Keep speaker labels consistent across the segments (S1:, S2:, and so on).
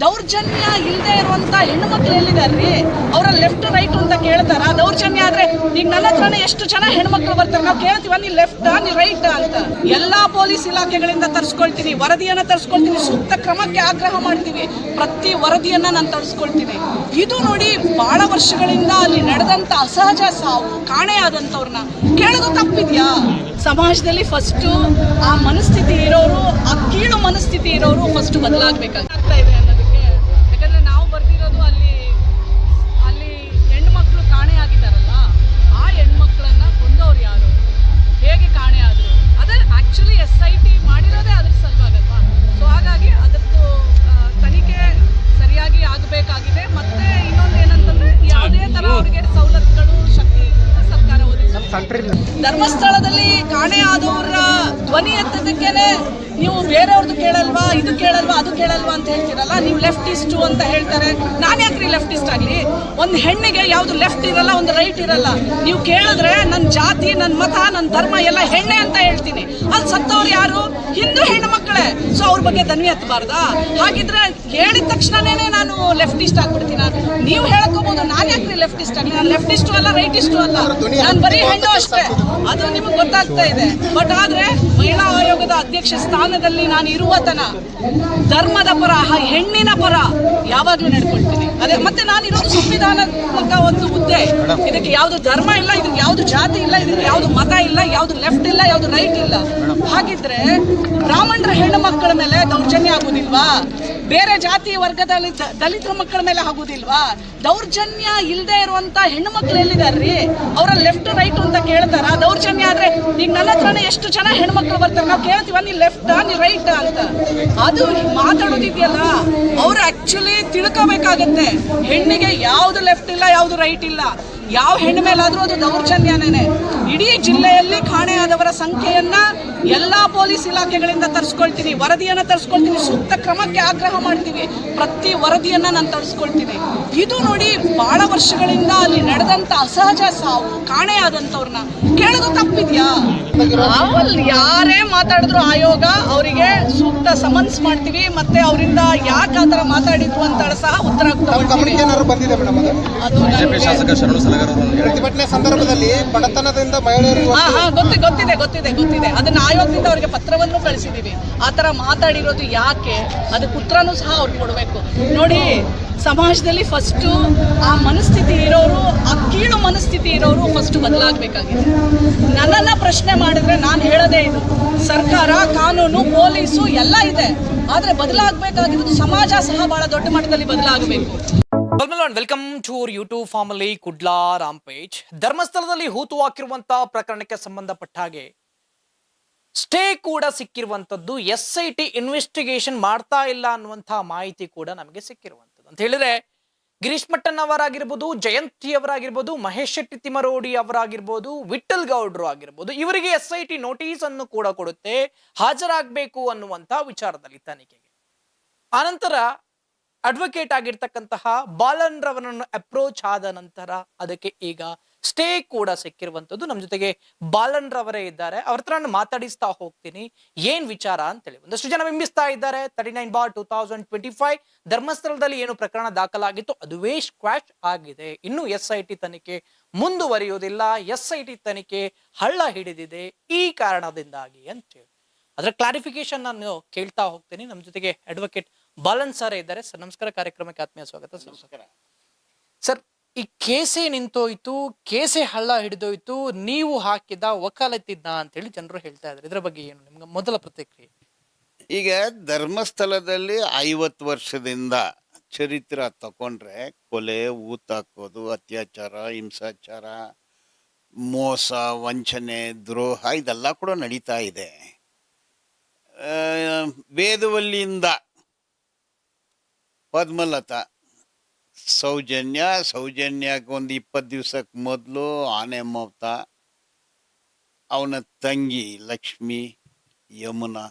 S1: ದೌರ್ಜನ್ಯ ಇಲ್ಲದೆ ಇರುವಂತ ಹೆಣ್ಣು ಮಕ್ಳು ಎಲ್ಲಿದಾರ್ರಿ? ಅವರ ಲೆಫ್ಟ್ ರೈಟ್ ಅಂತ ಕೇಳ್ತಾರ. ದೌರ್ಜನ್ಯ ಆದ್ರೆ ಈಗ ನನ್ನ ಹತ್ರನೇ ಎಷ್ಟು ಜನ ಹೆಣ್ಮಕ್ಳು ಬರ್ತಾರೆ, ನಾವು ಕೇಳ್ತೀವ ನೀ ಲೆಫ್ಟ್ ನೀ ರೈಟ್ ಅಂತ. ಎಲ್ಲಾ ಪೊಲೀಸ್ ಇಲಾಖೆಗಳಿಂದ ತರಿಸ್ಕೊಳ್ತೀನಿ, ವರದಿಯನ್ನ ತರಿಸ್ಕೊಳ್ತೀನಿ, ಸೂಕ್ತ ಕ್ರಮಕ್ಕೆ ಆಗ್ರಹ ಮಾಡ್ತೀವಿ. ಪ್ರತಿ ವರದಿಯನ್ನ ನಾನು ತರಿಸ್ಕೊಳ್ತೀನಿ. ಇದು ನೋಡಿ, ಬಹಳ ವರ್ಷಗಳಿಂದ ಅಲ್ಲಿ ನಡೆದಂತ ಅಸಹಜ ಸಾವು, ಕಾಣೆಯಾದಂಥವ್ರನ್ನ ಕೇಳೋದು ತಪ್ಪಿದ್ಯಾ? ಸಮಾಜದಲ್ಲಿ ಫಸ್ಟ್ ಆ ಮನಸ್ಥಿತಿ ಇರೋರು, ಆ ಕೀಳು ಮನಸ್ಥಿತಿ ಇರೋರು ಫಸ್ಟ್ ಬದಲಾಗಬೇಕಾಗ್ತಾ ಇದೆ ಅನ್ನೋದಕ್ಕೆ. ಯಾಕಂದ್ರೆ ನಾವು ಬರ್ದಿರೋದು ಅಲ್ಲಿ ಹೆಣ್ಮಕ್ಳು ಕಾಣೆ ಆಗಿದ್ದಾರಲ್ಲ, ಆ ಹೆಣ್ಮಕ್ಳನ್ನ ಕೊಂದವ್ರು ಯಾರು, ಹೇಗೆ ಕಾಣೆ ಆದ್ರು, ಅದೇ ಆಕ್ಚುಲಿ SIT ಮಾಡಿರೋದೇ ಅದ್ರ ಸಲುವಾಗಲ್ವಾ. ಸೊ ಹಾಗಾಗಿ ಅದರದ್ದು ತನಿಖೆ ಸರಿಯಾಗಿ ಆಗಬೇಕಾಗಿದೆ. ಮತ್ತೆ ಇನ್ನೊಂದು ಏನಂತಂದ್ರೆ, ಯಾವುದೇ ತರ ಅವ್ರಿಗೆ ಸವಲತ್ತುಗಳು, ಶಕ್ತಿ ಸರ್ಕಾರ ಒದಗಿಸಿದೆ. ಧರ್ಮಸ್ಥಳದಲ್ಲಿ ಕಾಣೆ ಆದವರ ಧ್ವನಿ ಎತ್ತದಕ್ಕೇನೆ ನೀವು ಬೇರೆಯವ್ರದ್ದು ಕೇಳಲ್ವಾ, ಇದು ಕೇಳಲ್ವಾ, ಅದು ಕೇಳಲ್ವಾ ಅಂತ ಹೇಳ್ತೀರಲ್ಲ. ನೀವು ಲೆಫ್ಟಿಸ್ಟು ಅಂತ ಹೇಳ್ತಾರೆ. ನಾನು ಯಾಕ್ರಿ ಲೆಫ್ಟಿಸ್ಟ್ ಆಗಲಿ? ಒಂದು ಹೆಣ್ಣಿಗೆ ಯಾವುದು ಲೆಫ್ಟ್ ಇರಲ್ಲ, ಒಂದು ರೈಟ್ ಇರಲ್ಲ. ನೀವು ಕೇಳಿದ್ರೆ ನನ್ನ ಜಾತಿ, ನನ್ನ ಮತ, ನನ್ನ ಧರ್ಮ ಎಲ್ಲ ಹೆಣ್ಣೆ ಅಂತ ಹೇಳ್ತೀನಿ. ಅಲ್ಲಿ ಸತ್ತವ್ರು ಯಾರು? ಹಿಂದೂ ಹೆಣ್ಣು ಮಕ್ಕಳೇ. ಸೊ ಅವ್ರ ಬಗ್ಗೆ ಧ್ವನಿ ಎತ್ತಬಾರ್ದಾ? ಹಾಗಿದ್ರೆ ಹೇಳಿದ ತಕ್ಷಣನೇ ನಾನು ಲೆಫ್ಟಿಸ್ಟ್ ಆಗ್ಬಿಡ್ತೀನಿ. ನೀವು ಹೇಳ್ಕೋಬಹುದು, ನಾನು ಯಾಕ್ರಿ ಲೆಫ್ಟಿಸ್ಟ್ ಆಗಲಿ? ನಾನು ಲೆಫ್ಟಿಸ್ಟು ಅಲ್ಲ, ರೈಟಿಸ್ಟು ಅಲ್ಲ, ನಾನು ಬರೀ ಹೆಣ್ಣು ಅಷ್ಟೇ. ಅದು ನಿಮಗೆ ಗೊತ್ತಾಗ್ತಾ ಇದೆ. ಬಟ್ ಆದ್ರೆ ಮಹಿಳಾ ಆಯೋಗದ ಅಧ್ಯಕ್ಷ ಸ್ಥಾನದಲ್ಲಿ ನಾನು ಇರುವ ತನ ಧರ್ಮದ ಪರ, ಹೆಣ್ಣಿನ ಪರ ಯಾವಾಗ್ಲೂ ನಡ್ಕೊಳ್ತೀನಿ. ಅದೇ ಮತ್ತೆ ನಾನು ಇರೋದು ಸಂವಿಧಾನಾತ್ಮಕ ಒಂದು ಹುದ್ದೆ. ಇದಕ್ಕೆ ಯಾವ್ದು ಧರ್ಮ ಇಲ್ಲ, ಇದಕ್ಕೆ ಯಾವ್ದು ಜಾತಿ ಇಲ್ಲ, ಇದಕ್ಕೆ ಯಾವ್ದು ಮತ ಇಲ್ಲ, ಯಾವ್ದು ಲೆಫ್ಟ್ ಇಲ್ಲ, ಯಾವ್ದು ರೈಟ್ ಇಲ್ಲ. ಹಾಗಿದ್ರೆ ಬ್ರಾಹ್ಮಣರ ಹೆಣ್ಣು ಮಕ್ಕಳ ಮೇಲೆ ದೌರ್ಜನ್ಯ ಆಗುದಿಲ್ವಾ? ಬೇರೆ ಜಾತಿ ವರ್ಗದಲ್ಲಿ ದಲಿತರ ಮಕ್ಕಳ ಮೇಲೆ ಆಗುದಿಲ್ವಾ? ದೌರ್ಜನ್ಯ ಇಲ್ಲದೆ ಇರುವಂತ ಹೆಣ್ಣು ಮಕ್ಳು ಎಲ್ಲಿದಾರ್ರಿ? ಅವರ ಲೆಫ್ಟ್ ರೈಟ್ ಅಂತ ಕೇಳ್ತಾರ. ದೌರ್ಜನ್ಯ ಆದ್ರೆ ಈಗ ನನ್ನ ಹತ್ರನೇ ಎಷ್ಟು ಜನ ಹೆಣ್ಮಕ್ಳು ಬರ್ತಾರೆ, ನಾವು ಕೇಳ್ತೀವ ನೀ ಲೆಫ್ಟ್ ನೀ ರೈಟ್ ಅಂತ. ಅದು ಮಾತಾಡೋದಿದೆಯಲ್ಲ, ಅವ್ರು ಆಕ್ಚುಲಿ ತಿಳ್ಕೋಬೇಕಾಗತ್ತೆ. ಹೆಣ್ಣಿಗೆ ಯಾವ್ದು ಲೆಫ್ಟ್ ಇಲ್ಲ, ಯಾವ್ದು ರೈಟ್ ಇಲ್ಲ. ಯಾವ ಹೆಣ್ಣು ಮೇಲಾದ್ರೂ ಅದು ದೌರ್ಜನ್ಯನೇ. ಇಡೀ ಜಿಲ್ಲೆಯಲ್ಲಿ ಕಾಣೆಯಾದವರ ಸಂಖ್ಯೆಯನ್ನ ಎಲ್ಲಾ ಪೊಲೀಸ್ ಇಲಾಖೆಗಳಿಂದ ತರಿಸ್ಕೊಳ್ತೀನಿ, ವರದಿಯನ್ನ ತರಿಸ್ಕೊಳ್ತೀನಿ, ಸೂಕ್ತ ಕ್ರಮಕ್ಕೆ ಆಗ್ರಹ ಮಾಡ್ತೀವಿ. ಪ್ರತಿ ವರದಿಯನ್ನ ನಾನು ತರಿಸ್ಕೊಳ್ತೀನಿ. ಇದು ನೋಡಿ, ಬಹಳ ವರ್ಷಗಳಿಂದ ಅಲ್ಲಿ ನಡೆದಂತ ಅಸಹಜ ಸಾವು, ಕಾಣೆಯಾದಂಥವ್ರನ್ನ ಕೇಳೋದು ತಪ್ಪಿದ್ಯಾ? ಯಾರೇ ಮಾತಾಡಿದ್ರು ಆಯೋಗ ಅವರಿಗೆ ಸೂಕ್ತ ಸಮನ್ಸ್ ಮಾಡ್ತೀವಿ. ಮತ್ತೆ ಅವರಿಂದ ಯಾಕೆ ಆತರ ಮಾತಾಡಿದ್ರು ಅಂತ ಸಹ ಉತ್ತರ
S2: ಪ್ರತಿಭಟನೆ ಸಂದರ್ಭದಲ್ಲಿ ಬಡತನದಿಂದ ಮಹಿಳೆಯರು
S1: ಗೊತ್ತಿದೆ. ಅದನ್ನ ಆಯೋಗದಿಂದ ಅವರಿಗೆ ಪತ್ರವನ್ನು ಕಳಿಸಿದೀವಿ. ಆತರ ಮಾತಾಡಿರೋದು ಯಾಕೆ, ಅದಕ್ಕೆ ಉತ್ತರನೂ ಸಹ ಅವ್ರಿಗೆ ಕೊಡಬೇಕು. ನೋಡಿ, ಸಮಾಜದಲ್ಲಿ ಫಸ್ಟ್ ಆ ಮನಸ್ಥಿತಿ ಇರೋರು, ಆ ಕೀಳು ಮನಸ್ಥಿತಿ ಇರೋರು ಫಸ್ಟ್ ಬದಲಾಗಬೇಕಾಗಿದೆ. ನನ್ನನ್ನ ಪ್ರಶ್ನೆ ಮಾಡಿದ್ರೆ ನಾನು ಹೇಳೋದೇ ಇದು: ಸರ್ಕಾರ, ಕಾನೂನು, ಪೊಲೀಸು ಎಲ್ಲ ಇದೆ, ಆದ್ರೆ ಬದಲಾಗಬೇಕಾಗಿದ್ದು ಸಮಾಜ ಸಹ ಬಹಳ ದೊಡ್ಡ ಮಟ್ಟದಲ್ಲಿ ಬದಲಾಗಬೇಕು.
S3: Welcome to YouTube family. Kudla rampage ಧರ್ಮಸ್ಥಳದಲ್ಲಿ ಹೂತು ಹಾಕಿರುವಂತಹ ಪ್ರಕರಣಕ್ಕೆ ಸಂಬಂಧಪಟ್ಟ ಹಾಗೆ ಸ್ಟೇ ಕೂಡ ಸಿಕ್ಕಿರುವಂತದ್ದು. SIT ಇನ್ವೆಸ್ಟಿಗೇಷನ್ ಮಾಡ್ತಾ ಇಲ್ಲ ಅನ್ನುವಂತಹ ಮಾಹಿತಿ ಕೂಡ ನಮಗೆ ಸಿಕ್ಕಿರುವಂತದ್ದು. ಅಂತ ಹೇಳಿದ್ರೆ ಗಿರೀಶ್ ಮಟ್ಟನ್ ಅವರಾಗಿರ್ಬೋದು, ಜಯಂತಿ ಅವರಾಗಿರ್ಬೋದು, ಮಹೇಶ್ ಶೆಟ್ಟಿ ತಿಮರೋಡಿ ಅವರಾಗಿರ್ಬೋದು, ವಿಠಲ್ ಗೌಡ್ರು ಆಗಿರ್ಬೋದು, ಇವರಿಗೆ SIT ನೋಟಿಸ್ ಅನ್ನು ಕೂಡ ಕೊಡುತ್ತೆ, ಹಾಜರಾಗಬೇಕು ಅನ್ನುವಂತ ವಿಚಾರದಲ್ಲಿ ತನಿಖೆಗೆ. ಆನಂತರ ಅಡ್ವೊಕೇಟ್ ಆಗಿರ್ತಕ್ಕಂತಹ ಬಾಲನ್ ರವರನ್ನು ಅಪ್ರೋಚ್ ಆದ ನಂತರ ಅದಕ್ಕೆ ಈಗ ಸ್ಟೇ ಕೂಡ ಸಿಕ್ಕಿರುವಂತದ್ದು. ನಮ್ಮ ಜೊತೆಗೆ ಬಾಲನ್ ರವರೇ ಇದ್ದಾರೆ. ಅವ್ರ ಹತ್ರ ನಾನು ಮಾತಾಡಿಸ್ತಾ ಹೋಗ್ತೀನಿ ಏನ್ ವಿಚಾರ ಅಂತೇಳಿ. ಒಂದಷ್ಟು ಜನ ಬಿಂಬಿಸ್ತಾ ಇದ್ದಾರೆ 39/2025 ಧರ್ಮಸ್ಥಳದಲ್ಲಿ ಏನು ಪ್ರಕರಣ ದಾಖಲಾಗಿತ್ತು ಅದುವೇ ಸ್ಕ್ವಾಶ್ ಆಗಿದೆ, ಇನ್ನು SIT ತನಿಖೆ ಮುಂದುವರಿಯುವುದಿಲ್ಲ, SIT ತನಿಖೆ ಹಳ್ಳ ಹಿಡಿದಿದೆ ಈ ಕಾರಣದಿಂದಾಗಿ ಅಂತೇಳಿ ಅದರ ಕ್ಲಾರಿಫಿಕೇಶನ್ ನಾನು ಕೇಳ್ತಾ ಹೋಗ್ತೀನಿ. ನಮ್ಮ ಜೊತೆಗೆ ಅಡ್ವೊಕೇಟ್ ಬಾಲನ್ ಸರ್ ಇದ್ದಾರೆ. ಸರ್ ನಮಸ್ಕಾರ, ಕಾರ್ಯಕ್ರಮಕ್ಕೆ ಆತ್ಮೀಯ ಸ್ವಾಗತ. ಸರ್, ಈ ಕೇಸೇ ನಿಂತೋಯ್ತು, ಕೇಸೇ ಹಳ್ಳ ಹಿಡಿದೋಯ್ತು, ನೀವು ಹಾಕಿದ ವಕಾಲತ್ತಿದ್ದ ಅಂತ ಹೇಳಿ ಜನರು ಹೇಳ್ತಾ ಇದ್ದಾರೆ. ಇದ್ರ ಬಗ್ಗೆ ಏನು ನಿಮ್ಗೆ ಮೊದಲ ಪ್ರತಿಕ್ರಿಯೆ?
S2: ಈಗ ಧರ್ಮಸ್ಥಳದಲ್ಲಿ 50 ವರ್ಷದಿಂದ ಚರಿತ್ರ ತಕೊಂಡ್ರೆ ಕೊಲೆ, ಊತಾಕೋದು, ಅತ್ಯಾಚಾರ, ಹಿಂಸಾಚಾರ, ಮೋಸ, ವಂಚನೆ, ದ್ರೋಹ ಇದೆಲ್ಲ ಕೂಡ ನಡೀತಾ ಇದೆ. ವೇದವಲ್ಲಿಯಿಂದ ಪದ್ಮಲತಾ, ಸೌಜನ್ಯಕ್ಕೆ ಒಂದು 20 ದಿವಸಕ್ಕೆ ಮೊದಲು ಆನೆ ಮಮತ, ಅವನ ತಂಗಿ ಲಕ್ಷ್ಮಿ, ಯಮುನಾ,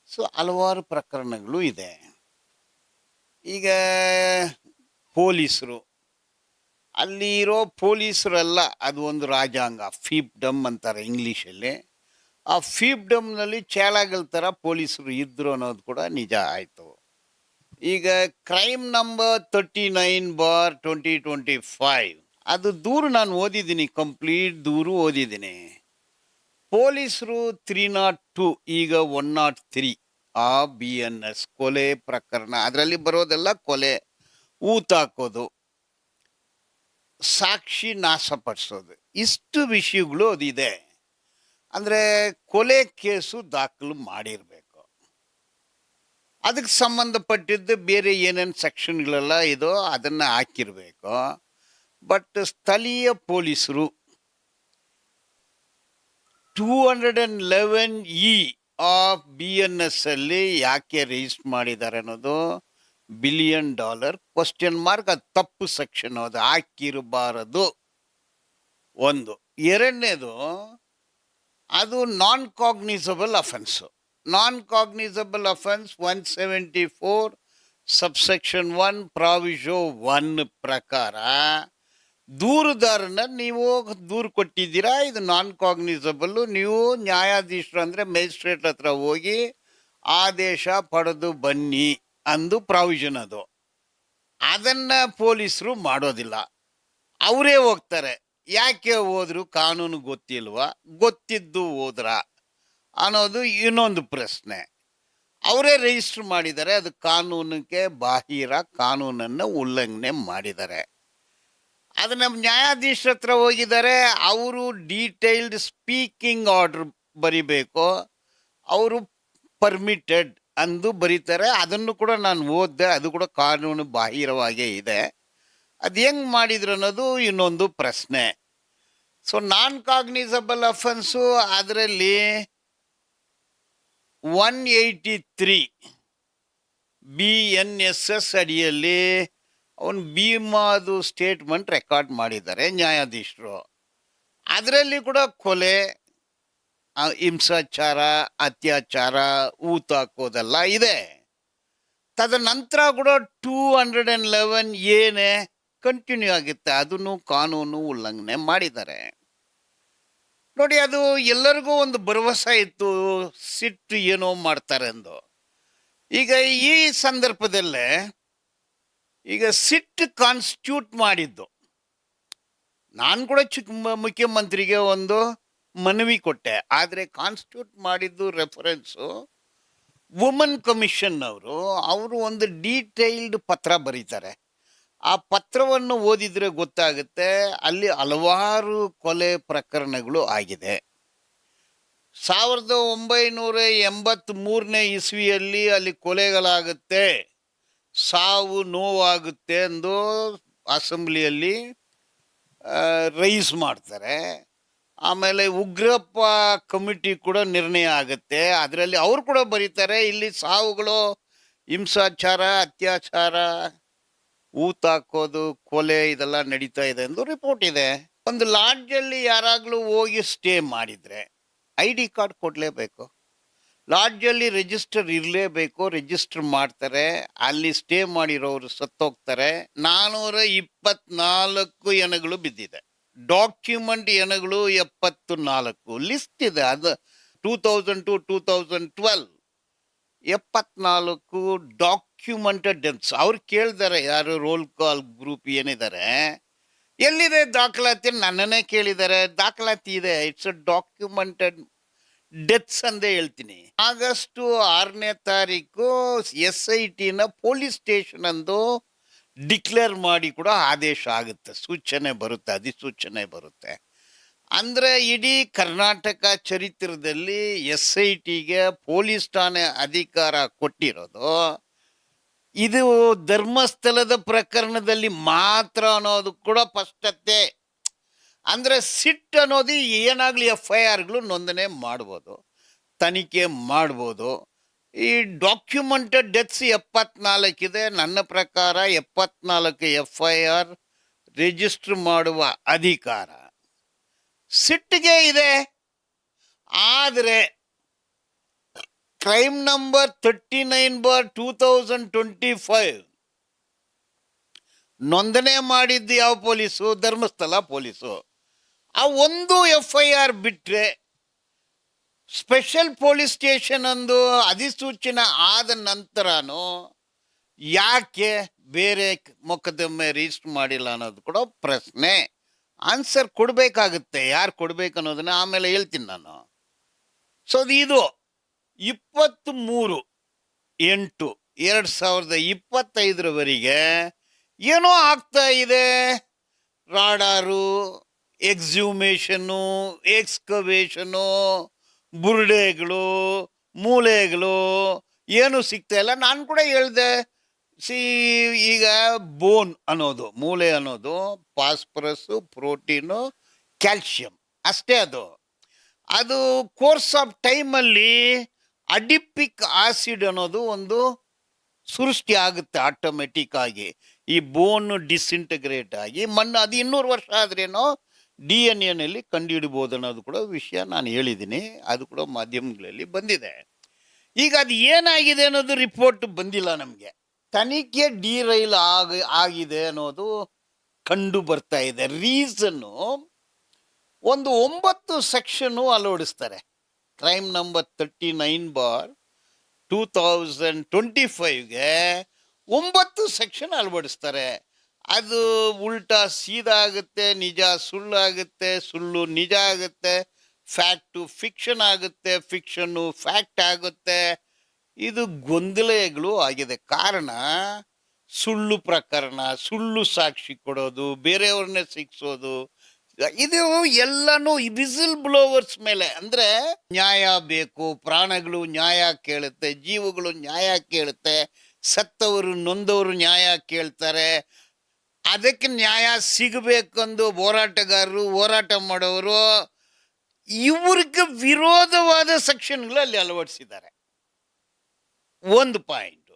S2: ಸೊ ಹಲವಾರು ಪ್ರಕರಣಗಳು ಇದೆ. ಈಗ ಪೊಲೀಸರು, ಅಲ್ಲಿ ಇರೋ ಪೊಲೀಸರೆಲ್ಲ ಅದು ಒಂದು ರಾಜ್ಯಾಂಗ, ಫೀಪ್ಡಮ್ ಅಂತಾರೆ ಇಂಗ್ಲೀಷಲ್ಲಿ. ಆ ಫೀಫ್ಡಮ್ನಲ್ಲಿ ಚೇಳಗಳ ಥರ ಪೊಲೀಸರು ಇದ್ರು ಅನ್ನೋದು ಕೂಡ ನಿಜ ಆಯಿತು. ಈಗ ಕ್ರೈಮ್ ನಂಬರ್ 39/2025 ಅದು ದೂರು ನಾನು ಓದಿದ್ದೀನಿ, ಕಂಪ್ಲೀಟ್ ದೂರು ಓದಿದ್ದೀನಿ. ಪೊಲೀಸರು 302 ಈಗ 103 BNS ಕೊಲೆ ಪ್ರಕರಣ, ಅದರಲ್ಲಿ ಬರೋದೆಲ್ಲ ಕೊಲೆ, ಊತಾಕೋದು, ಸಾಕ್ಷಿ ನಾಶಪಡಿಸೋದು, ಇಷ್ಟು ವಿಷಯಗಳು ಅದಿದೆ. ಅಂದರೆ ಕೊಲೆ ಕೇಸು ದಾಖಲು ಮಾಡಿರಬೇಕು. ಅದಕ್ಕೆ ಸಂಬಂಧಪಟ್ಟಿದ್ದು ಬೇರೆ ಏನೇನು ಸೆಕ್ಷನ್ಗಳೆಲ್ಲ ಇದೋ ಅದನ್ನು ಹಾಕಿರಬೇಕು. ಬಟ್ ಸ್ಥಳೀಯ ಪೊಲೀಸರು 211E BNS ಅಲ್ಲಿ ಯಾಕೆ ರಿಜಿಸ್ಟರ್ ಮಾಡಿದ್ದಾರೆ ಅನ್ನೋದು $1 ಬಿಲಿಯನ್ ಕ್ವಶನ್ ಮಾರ್ಕ್. ಅದು ತಪ್ಪು ಸೆಕ್ಷನ್, ಅದು ಹಾಕಿರಬಾರದು. ಒಂದು. ಎರಡನೇದು, ಅದು ನಾನ್ ಕಾಗ್ನಿಸಬಲ್ ಅಫೆನ್ಸು. ನಾನ್ ಕಾಗ್ನಿಸಬಲ್ ಅಫೆನ್ಸ್ 174 ಸಬ್ಸೆಕ್ಷನ್ 1 ಪ್ರಾವಿಷೋ 1 ಪ್ರಕಾರ ದೂರುದಾರನ ನೀವು ದೂರು ಕೊಟ್ಟಿದ್ದೀರಾ, ಇದು ನಾನ್ ಕಾಗ್ನಿಸಬಲ್ಲು, ನೀವು ನ್ಯಾಯಾಧೀಶರು ಅಂದರೆ ಮ್ಯಾಜಿಸ್ಟ್ರೇಟ್ ಹತ್ರ ಹೋಗಿ ಆದೇಶ ಪಡೆದು ಬನ್ನಿ ಅಂದು ಪ್ರಾವಿಷನ್. ಅದು ಅದನ್ನು ಪೊಲೀಸರು ಮಾಡೋದಿಲ್ಲ, ಅವರೇ ಹೋಗ್ತಾರೆ. ಯಾಕೆ ಹೋದ್ರು? ಕಾನೂನು ಗೊತ್ತಿಲ್ವಾ? ಗೊತ್ತಿದ್ದು ಹೋದ್ರ ಅನ್ನೋದು ಇನ್ನೊಂದು ಪ್ರಶ್ನೆ. ಅವರೇ ರಿಜಿಸ್ಟರ್ ಮಾಡಿದ್ದಾರೆ, ಅದು ಕಾನೂನಿಗೆ ಬಾಹಿರ, ಕಾನೂನನ್ನು ಉಲ್ಲಂಘನೆ ಮಾಡಿದ್ದಾರೆ. ಅದನ್ನ ನ್ಯಾಯಾಧೀಶರ ಹತ್ರ ಹೋಗಿದ್ದಾರೆ, ಅವರು ಡೀಟೇಲ್ಡ್ ಸ್ಪೀಕಿಂಗ್ ಆರ್ಡರ್ ಬರಿಬೇಕು, ಅವರು ಪರ್ಮಿಟೆಡ್ ಅಂದು ಬರೀತಾರೆ. ಅದನ್ನು ಕೂಡ ನಾನು ಓದಿದೆ, ಅದು ಕೂಡ ಕಾನೂನು ಬಾಹಿರವಾಗೇ ಇದೆ. ಅದು ಹೆಂಗೆ ಮಾಡಿದ್ರು ಅನ್ನೋದು ಇನ್ನೊಂದು ಪ್ರಶ್ನೆ. ಸೊ ನಾನ್ ಕಾಗ್ನಿಸಬಲ್ ಅಫೆನ್ಸು ಅದರಲ್ಲಿ 183 BNSS ಅಡಿಯಲ್ಲಿ ಅವನು ಭೀಮಾದು ಸ್ಟೇಟ್ಮೆಂಟ್ ರೆಕಾರ್ಡ್ ಮಾಡಿದ್ದಾರೆ ನ್ಯಾಯಾಧೀಶರು. ಅದರಲ್ಲಿ ಕೂಡ ಕೊಲೆ, ಹಿಂಸಾಚಾರ, ಅತ್ಯಾಚಾರ, ಊತಾಕೋದೆಲ್ಲ ಇದೆ. ತದನಂತರ ಕೂಡ 211 ಏನೇ ಕಂಟಿನ್ಯೂ ಆಗುತ್ತೆ, ಅದನ್ನು ಕಾನೂನು ಉಲ್ಲಂಘನೆ ಮಾಡಿದ್ದಾರೆ. ನೋಡಿ, ಅದು ಎಲ್ಲರಿಗೂ ಒಂದು ಭರವಸೆ ಇತ್ತು, ಸಿಟ್ಟು ಏನೋ ಮಾಡ್ತಾರೆ ಎಂದು. ಈಗ ಈ ಸಂದರ್ಭದಲ್ಲೇ ಈಗ ಸಿಟ್ಟು ಕಾನ್ಸ್ಟಿಟ್ಯೂಟ್ ಮಾಡಿದ್ದು, ನಾನು ಕೂಡ ಮುಖ್ಯಮಂತ್ರಿಗೆ ಒಂದು ಮನವಿ ಕೊಟ್ಟೆ. ಆದರೆ ಕಾನ್ಸ್ಟಿಟ್ಯೂಟ್ ಮಾಡಿದ್ದು ರೆಫರೆನ್ಸು ವುಮನ್ ಕಮಿಷನ್ ಅವರು ಒಂದು ಡೀಟೇಲ್ಡ್ ಪತ್ರ ಬರೀತಾರೆ. ಆ ಪತ್ರವನ್ನು ಓದಿದರೆ ಗೊತ್ತಾಗುತ್ತೆ, ಅಲ್ಲಿ ಹಲವಾರು ಕೊಲೆ ಪ್ರಕರಣಗಳು ಆಗಿದೆ. 1983ನೇ ಇಸ್ವಿಯಲ್ಲಿ ಅಲ್ಲಿ ಕೊಲೆಗಳಾಗುತ್ತೆ, ಸಾವು ನೋವಾಗುತ್ತೆ ಎಂದು ಅಸೆಂಬ್ಲಿಯಲ್ಲಿ ರೈಸ್ ಮಾಡ್ತಾರೆ. ಆಮೇಲೆ ಉಗ್ರಪ್ಪ ಕಮಿಟಿ ಕೂಡ ನಿರ್ಣಯ ಆಗುತ್ತೆ, ಅದರಲ್ಲಿ ಅವರು ಕೂಡ ಬರೀತಾರೆ, ಇಲ್ಲಿ ಸಾವುಗಳು, ಹಿಂಸಾಚಾರ, ಅತ್ಯಾಚಾರ, ಊತಾಕೋದು, ಕೊಲೆ ಇದೆಲ್ಲ ನಡೀತಾ ಇದೆ ಎಂದು ರಿಪೋರ್ಟ್ ಇದೆ. ಒಂದು ಲಾಡ್ಜಲ್ಲಿ ಯಾರಾಗಲೂ ಹೋಗಿ ಸ್ಟೇ ಮಾಡಿದರೆ ID ಕಾರ್ಡ್ ಕೊಡಲೇಬೇಕು, ಲಾಡ್ಜಲ್ಲಿ ರಿಜಿಸ್ಟರ್ ಇರಲೇಬೇಕು, ರಿಜಿಸ್ಟರ್ ಮಾಡ್ತಾರೆ. ಅಲ್ಲಿ ಸ್ಟೇ ಮಾಡಿರೋರು ಸತ್ತೋಗ್ತಾರೆ. 424 ಹೆಣಗಳು ಬಿದ್ದಿದೆ. ಡಾಕ್ಯುಮೆಂಟ್ ಹೆಣಗಳು 74 ಲಿಸ್ಟ್ ಇದೆ. ಅದು 2002 2012 74 ಡಾಕ್ಯುಮೆಂಟೆಡ್ ಡೆತ್ಸ್. ಅವ್ರು ಕೇಳಿದ್ದಾರೆ, ಯಾರು ರೋಲ್ ಕಾಲ್ ಗ್ರೂಪ್ ಏನಿದ್ದಾರೆ, ಎಲ್ಲಿದೆ ದಾಖಲಾತಿ? ನನ್ನನ್ನೇ ಕೇಳಿದ್ದಾರೆ. ದಾಖಲಾತಿ ಇದೆ, ಇಟ್ಸ್ ಅ ಡಾಕ್ಯುಮೆಂಟೆಡ್ ಡೆತ್ಸ್ ಅಂದೇ ಹೇಳ್ತೀನಿ. ಆಗಸ್ಟ್ 6ನೇ ತಾರೀಕು SITನ ಪೊಲೀಸ್ ಸ್ಟೇಷನ್ ಅಂದು ಡಿಕ್ಲೇರ್ ಮಾಡಿ ಕೂಡ ಆದೇಶ ಆಗುತ್ತೆ, ಸೂಚನೆ ಬರುತ್ತೆ, ಅಧಿಸೂಚನೆ ಬರುತ್ತೆ. ಅಂದರೆ ಇಡೀ ಕರ್ನಾಟಕ ಚರಿತ್ರದಲ್ಲಿ SITಗೆ ಪೊಲೀಸ್ ಠಾಣೆ ಅಧಿಕಾರ ಕೊಟ್ಟಿರೋದು ಇದು ಧರ್ಮಸ್ಥಳದ ಪ್ರಕರಣದಲ್ಲಿ ಮಾತ್ರ ಅನ್ನೋದು ಕೂಡ ಸ್ಪಷ್ಟತೆ. ಅಂದರೆ ಸಿಟ್ ಅನ್ನೋದು ಏನಾಗಲಿ FIRಗಳು ನೋಂದಣಿ ಮಾಡ್ಬೋದು, ತನಿಖೆ ಮಾಡ್ಬೋದು. ಈ ಡಾಕ್ಯುಮೆಂಟೆಡ್ ಡೆತ್ಸ್ 74 ಇದೆ. ನನ್ನ ಪ್ರಕಾರ 74 FIR ರಿಜಿಸ್ಟರ್ ಮಾಡುವ ಅಧಿಕಾರ ಸಿಟ್ಟಿಗೆ ಇದೆ. ಆದರೆ ಕ್ರೈಮ್ ನಂಬರ್ 39/2025 ನೋಂದಣಿ ಮಾಡಿದ್ದು ಯಾವ ಪೊಲೀಸು? ಧರ್ಮಸ್ಥಳ ಪೊಲೀಸು. ಆ ಒಂದು FIR ಬಿಟ್ಟರೆ ಸ್ಪೆಷಲ್ ಪೊಲೀಸ್ ಸ್ಟೇಷನ್ ಒಂದು ಅಧಿಸೂಚನೆ ಆದ ನಂತರನೂ ಯಾಕೆ ಬೇರೆ ಮೊಕದ್ದಮೆ ರಿಜಿಸ್ಟರ್ ಮಾಡಿಲ್ಲ ಅನ್ನೋದು ಕೂಡ ಪ್ರಶ್ನೆ. ಆನ್ಸರ್ ಕೊಡಬೇಕಾಗುತ್ತೆ. ಯಾರು ಕೊಡ್ಬೇಕು ಅನ್ನೋದನ್ನ ಆಮೇಲೆ ಹೇಳ್ತೀನಿ ನಾನು. ಸೊ ಇದು 23/8/2025 ಏನೋ ಆಗ್ತಾ ಇದೆ. ರಾಡಾರು, ಎಕ್ಸ್ಯೂಮೇಷನ್ನು, ಎಕ್ಸ್ಕವೇಷನು, ಬುರುಡೆಗಳು, ಮೂಲೆಗಳು ಏನು ಸಿಗ್ತಾ ಇಲ್ಲ. ನಾನು ಕೂಡ ಹೇಳಿದೆ, ಈಗ ಬೋನ್ ಅನ್ನೋದು, ಮೂಳೆ ಅನ್ನೋದು ಫಾಸ್ಫರಸ್ಸು, ಪ್ರೋಟೀನು, ಕ್ಯಾಲ್ಶಿಯಂ ಅಷ್ಟೇ. ಅದು ಕೋರ್ಸ್ ಆಫ್ ಟೈಮಲ್ಲಿ ಅಡಿಪಿಕ್ ಆಸಿಡ್ ಅನ್ನೋದು ಒಂದು ಸೃಷ್ಟಿ ಆಗುತ್ತೆ ಆಟೋಮೆಟಿಕ್ ಆಗಿ. ಈ ಬೋನ್ ಡಿಸ್ಇಂಟಗ್ರೇಟ್ ಆಗಿ ಮಣ್ಣು ಅದು 200 ವರ್ಷ ಆದ್ರೇನೋ DNA ಕಂಡುಹಿಡ್ಬೋದು ಅನ್ನೋದು ಕೂಡ ವಿಷಯ ನಾನು ಹೇಳಿದ್ದೀನಿ. ಅದು ಕೂಡ ಮಾಧ್ಯಮಗಳಲ್ಲಿ ಬಂದಿದೆ. ಈಗ ಅದು ಏನಾಗಿದೆ ಅನ್ನೋದು ರಿಪೋರ್ಟ್ ಬಂದಿಲ್ಲ ನಮಗೆ. ತನಿಖೆ ಡಿರೈಲ್ ಆಗಿದೆ ಅನ್ನೋದು ಕಂಡು ಬರ್ತಾ ಇದೆ. ರೀಸನ್ನು ಒಂದು 9 ಸೆಕ್ಷನ್ನು ಅಳವಡಿಸ್ತಾರೆ. ಕ್ರೈಮ್ ನಂಬರ್ 39/2025 9 ಸೆಕ್ಷನ್ ಅಳವಡಿಸ್ತಾರೆ. ಅದು ಉಲ್ಟಾ ಸೀದಾ ಆಗುತ್ತೆ, ನಿಜ ಸುಳ್ಳು ಆಗುತ್ತೆ, ಸುಳ್ಳು ನಿಜ ಆಗುತ್ತೆ, ಫ್ಯಾಕ್ಟು ಫಿಕ್ಷನ್ ಆಗುತ್ತೆ, ಫಿಕ್ಷನ್ನು ಫ್ಯಾಕ್ಟ್ ಆಗುತ್ತೆ. ಇದು ಗೊಂದಲಗಳು ಆಗಿದೆ. ಕಾರಣ ಸುಳ್ಳು ಪ್ರಕರಣ, ಸುಳ್ಳು ಸಾಕ್ಷಿ ಕೊಡೋದು, ಬೇರೆಯವ್ರನ್ನೇ ಶಿಕ್ಷೋದು, ಇದು ಎಲ್ಲನೂ ವಿಸಿಲ್ ಬ್ಲೋವರ್ಸ್ ಮೇಲೆ. ಅಂದರೆ ನ್ಯಾಯ ಬೇಕು, ಪ್ರಾಣಗಳು ನ್ಯಾಯ ಕೇಳುತ್ತೆ, ಜೀವಗಳು ನ್ಯಾಯ ಕೇಳುತ್ತೆ, ಸತ್ತವರು ನೊಂದವರು ನ್ಯಾಯ ಕೇಳ್ತಾರೆ. ಅದಕ್ಕೆ ನ್ಯಾಯ ಸಿಗಬೇಕೆಂದು ಹೋರಾಟಗಾರರು, ಹೋರಾಟ ಮಾಡೋರು ಇವ್ರಿಗೆ ವಿರೋಧವಾದ ಸೆಕ್ಷನ್ಗಳು ಅಲ್ಲಿ ಅಳವಡಿಸಿದ್ದಾರೆ. ಒಂದು ಪಾಯಿಂಟ್.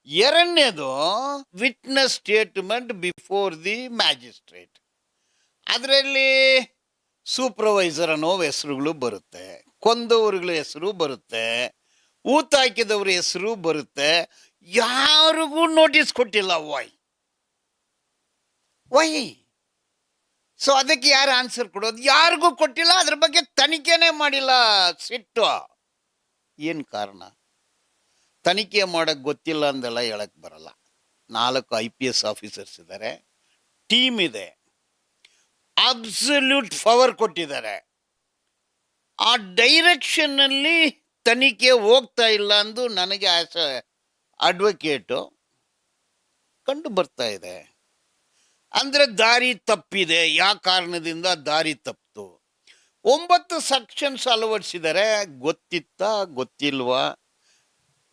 S2: ಎರಡನೇದು witness statement before the magistrate. ಅದರಲ್ಲಿ ಸೂಪರ್ವೈಸರ್ ಅನ್ನೋ ಹೆಸರುಗಳು ಬರುತ್ತೆ, ಕೊಂದವರುಗಳ ಹೆಸರು ಬರುತ್ತೆ, ಊತಾಕಿದವ್ರ ಹೆಸರು ಬರುತ್ತೆ. ಯಾರಿಗೂ ನೋಟಿಸ್ ಕೊಟ್ಟಿಲ್ಲ. ವೈ? ಸೊ ಅದಕ್ಕೆ ಯಾರು ಆನ್ಸರ್ ಕೊಡೋದು? ಯಾರಿಗೂ ಕೊಟ್ಟಿಲ್ಲ. ಅದ್ರ ಬಗ್ಗೆ ತನಿಖೆನೇ ಮಾಡಿಲ್ಲ. ಸಿಟ್ಟು. ಏನು ಕಾರಣ? ತನಿಖೆ ಮಾಡೋಕ್ಕೆ ಗೊತ್ತಿಲ್ಲ ಅಂದೆಲ್ಲ ಹೇಳಕ್ಕೆ ಬರಲ್ಲ. 4 IPS ಆಫೀಸರ್ಸ್ ಇದ್ದಾರೆ, ಟೀಮ್ ಇದೆ, ಅಬ್ಸಲ್ಯೂಟ್ ಪವರ್ ಕೊಟ್ಟಿದ್ದಾರೆ. ಆ ಡೈರೆಕ್ಷನ್ನಲ್ಲಿ ತನಿಖೆ ಹೋಗ್ತಾ ಇಲ್ಲ ಅಂದು ನನಗೆ ಆಸ್ ಅಡ್ವೊಕೇಟು ಕಂಡು ಬರ್ತಾ ಇದೆ. ಅಂದರೆ ದಾರಿ ತಪ್ಪಿದೆ. ಯಾವ ಕಾರಣದಿಂದ ದಾರಿ ತಪ್ಪಿತು? 9 ಸೆಕ್ಷನ್ಸ್ ಅಳವಡಿಸಿದರೆ. ಗೊತ್ತಿತ್ತಾ ಗೊತ್ತಿಲ್ವಾ?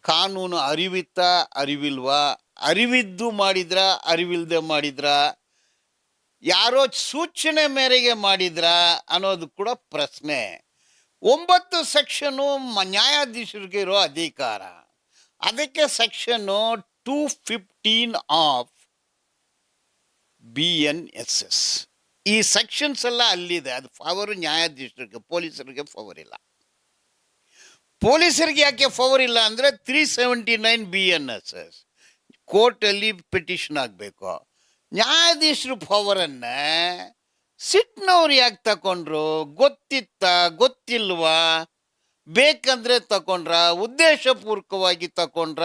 S2: ಕಾನೂನು ಅರಿವಿತ್ತಾ ಅರಿವಿಲ್ವಾ? ಅರಿವಿದ್ದು ಮಾಡಿದ್ರ, ಅರಿವಿಲ್ದೆ ಮಾಡಿದ್ರ, ಯಾರೋ ಸೂಚನೆ ಮೇರೆಗೆ ಮಾಡಿದ್ರ ಅನ್ನೋದು ಕೂಡ ಪ್ರಶ್ನೆ. 9 ಸೆಕ್ಷನು ನ್ಯಾಯಾಧೀಶರಿಗೆ ಇರೋ ಅಧಿಕಾರ. ಅದಕ್ಕೆ ಸೆಕ್ಷನ್ನು 215 ಆಫ್ BNSS. ಈ ಸೆಕ್ಷನ್ಸ್ ಎಲ್ಲ ಅಲ್ಲಿದೆ. ಅದು ಪವರು ನ್ಯಾಯಾಧೀಶರಿಗೆ, ಪೊಲೀಸರಿಗೆ ಪವರ್ ಇಲ್ಲ. ಪೊಲೀಸರಿಗೆ ಯಾಕೆ ಪವರ್ ಇಲ್ಲ ಅಂದರೆ 379 BNSS ಕೋರ್ಟಲ್ಲಿ ಪಿಟಿಷನ್ ಆಗಬೇಕು. ನ್ಯಾಯಾಧೀಶರು ಪವರನ್ನು ಸಿಟ್ನವ್ರು ಯಾಕೆ ತಗೊಂಡ್ರು? ಗೊತ್ತಿತ್ತಾ ಗೊತ್ತಿಲ್ವಾ? ಬೇಕಂದ್ರೆ ತಗೊಂಡ್ರ? ಉದ್ದೇಶಪೂರ್ವಕವಾಗಿ ತಗೊಂಡ್ರ?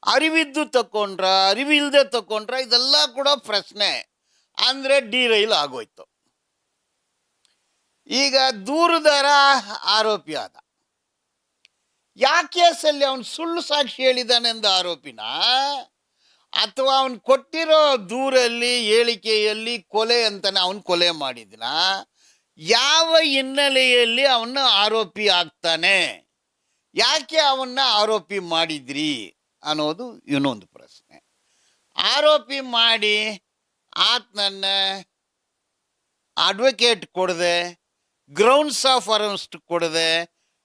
S2: ಅರಿವಿದ್ದು ತಗೊಂಡ್ರ? ಅರಿವಿಲ್ಲದೆ ತಗೊಂಡ್ರ? ಇದೆಲ್ಲ ಕೂಡ ಪ್ರಶ್ನೆ. ಅಂದರೆ ಡಿರೈಲ್ ಆಗೋಯ್ತು. ಈಗ ದೂರುದಾರ ಆರೋಪಿ ಆದ. ಯಾವ ಕೇಸಲ್ಲಿ ಅವನು ಸುಳ್ಳು ಸಾಕ್ಷಿ ಹೇಳಿದಾನೆಂದ ಆರೋಪಿನ, ಅಥವಾ ಅವನು ಕೊಟ್ಟಿರೋ ದೂರಲ್ಲಿ ಹೇಳಿಕೆಯಲ್ಲಿ ಕೊಲೆ ಅಂತಾನೆ ಅವನು ಕೊಲೆ ಮಾಡಿದ್ನ? ಯಾವ ಹಿನ್ನೆಲೆಯಲ್ಲಿ ಅವನ್ನ ಆರೋಪಿ ಆಗ್ತಾನೆ? ಯಾಕೆ ಅವನ್ನ ಆರೋಪಿ ಮಾಡಿದ್ರಿ ಅನ್ನೋದು ಇನ್ನೊಂದು ಪ್ರಶ್ನೆ. ಆರೋಪಿ ಮಾಡಿ ಆತನನ್ನ ಅಡ್ವೊಕೇಟ್ ಕೊಡದೆ, ಗ್ರೌಂಡ್ಸ್ ಆಫ್ ಅರೆಸ್ಟ್ ಕೊಡದೆ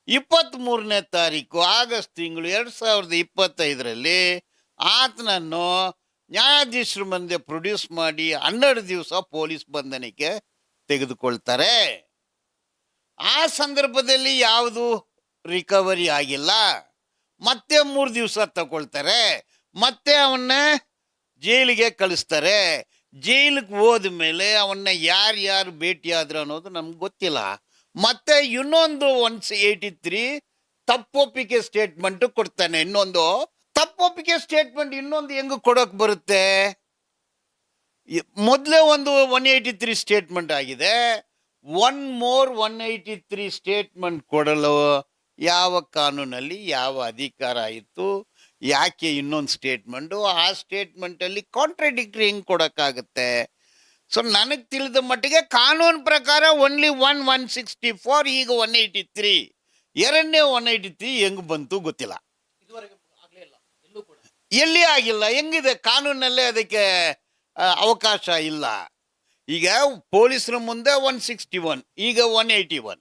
S2: 23ನೇ ತಾರೀಕು ಆಗಸ್ಟ್ ತಿಂಗಳು 2025 ಆತನನ್ನು ನ್ಯಾಯಾಧೀಶರ ಮುಂದೆ ಪ್ರೊಡ್ಯೂಸ್ ಮಾಡಿ 12 ದಿವಸ ಪೊಲೀಸ್ ಬಂಧನಕ್ಕೆ ತೆಗೆದುಕೊಳ್ತಾರೆ. ಆ ಸಂದರ್ಭದಲ್ಲಿ ಯಾವುದು ರಿಕವರಿ ಆಗಿಲ್ಲ. ಮತ್ತೆ 3 ದಿವಸ ತಗೊಳ್ತಾರೆ. ಮತ್ತೆ ಅವನ್ನ ಜೈಲಿಗೆ ಕಳಿಸ್ತಾರೆ. ಜೈಲಿಗೆ ಹೋದ ಮೇಲೆ ಅವನ್ನ ಯಾರ್ಯಾರು ಭೇಟಿಯಾದ್ರು ಅನ್ನೋದು ನಮ್ಗೆ ಗೊತ್ತಿಲ್ಲ. ಮತ್ತೆ ಇನ್ನೊಂದು 183 ತಪ್ಪೊಪ್ಪಿಗೆ ಸ್ಟೇಟ್ಮೆಂಟ್ ಕೊಡ್ತಾನೆ. ಇನ್ನೊಂದು ತಪ್ಪೊಪ್ಪಿಗೆ ಸ್ಟೇಟ್ಮೆಂಟ್ ಇನ್ನೊಂದು ಹೆಂಗ್ ಕೊಡೋಕ್ ಬರುತ್ತೆ? ಮೊದಲೇ ಒಂದು 183 ಸ್ಟೇಟ್ಮೆಂಟ್ ಆಗಿದೆ, ಒನ್ ಮೋರ್ 183 ಸ್ಟೇಟ್ಮೆಂಟ್ ಕೊಡಲು ಯಾವ ಕಾನೂನಲ್ಲಿ ಯಾವ ಅಧಿಕಾರ ಇತ್ತು? ಯಾಕೆ ಇನ್ನೊಂದು ಸ್ಟೇಟ್ಮೆಂಟು? ಆ ಸ್ಟೇಟ್ಮೆಂಟಲ್ಲಿ ಕಾಂಟ್ರಡಿಕ್ಟರಿ ಹೆಂಗೆ ಕೊಡೋಕ್ಕಾಗುತ್ತೆ? ಸೊ ನನಗೆ ತಿಳಿದ ಮಟ್ಟಿಗೆ ಕಾನೂನು ಪ್ರಕಾರ ಓನ್ಲಿ 164, ಈಗ 183. ಎರಡನೇ 183 ಹೆಂಗೆ ಬಂತು ಗೊತ್ತಿಲ್ಲ, ಎಲ್ಲಿ ಆಗಿಲ್ಲ. ಹೆಂಗಿದೆ ಕಾನೂನಲ್ಲೇ ಅದಕ್ಕೆ ಅವಕಾಶ ಇಲ್ಲ. ಈಗ ಪೊಲೀಸರ ಮುಂದೆ 161, ಈಗ 181.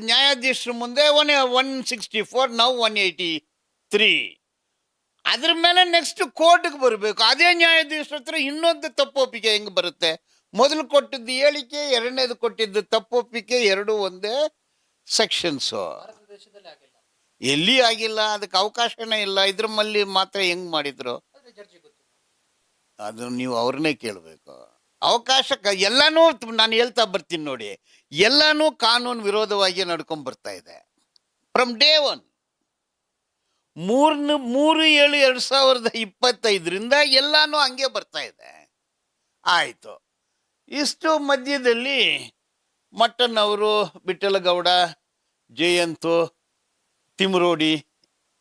S2: ನ್ಯಾಯಾಧೀಶರ ಮುಂದೆ 164, ನಾವು 183. ಅದ್ರ ಮೇಲೆ ನೆಕ್ಸ್ಟ್ ಕೋರ್ಟ್ಗೆ ಬರಬೇಕು. ಅದೇ ನ್ಯಾಯಾಧೀಶರ ಹತ್ರ ಇನ್ನೊಂದು ತಪ್ಪೊಪ್ಪಿಗೆ ಹೆಂಗೆ ಬರುತ್ತೆ? ಮೊದಲು ಕೊಟ್ಟಿದ್ದು ಹೇಳಿಕೆ, ಎರಡನೇದು ಕೊಟ್ಟಿದ್ದು ತಪ್ಪೊಪ್ಪಿಗೆ, ಎರಡು ಒಂದೇ ಸೆಕ್ಷನ್ಸು. ಎಲ್ಲಿ ಆಗಿಲ್ಲ, ಅದಕ್ಕೆ ಅವಕಾಶನೇ ಇಲ್ಲ. ಇದ್ರ ಮೇಲೆ ಮಾತ್ರ ಹೆಂಗ್ ಮಾಡಿದ್ರು ಅದು ನೀವು ಅವ್ರನ್ನೇ ಕೇಳಬೇಕು. ಅವಕಾಶ ಎಲ್ಲಾನು ನಾನು ಹೇಳ್ತಾ ಬರ್ತೀನಿ ನೋಡಿ, ಎಲ್ಲಾನು ಕಾನೂನು ವಿರೋಧವಾಗಿ ನಡ್ಕೊಂಡ್ ಬರ್ತಾ ಇದೆ ಫ್ರಮ್ ಡೇ ಒನ್. 3/7/2025 ಎಲ್ಲಾನು ಹಂಗೆ ಬರ್ತಾ ಇದೆ. ಆಯ್ತು, ಇಷ್ಟು ಮಧ್ಯದಲ್ಲಿ ಮಟ್ಟನ್ ಅವರು, ಬಿಟ್ಟಲಗೌಡ, ಜಯಂತು, ತಿಮ್ರೋಡಿ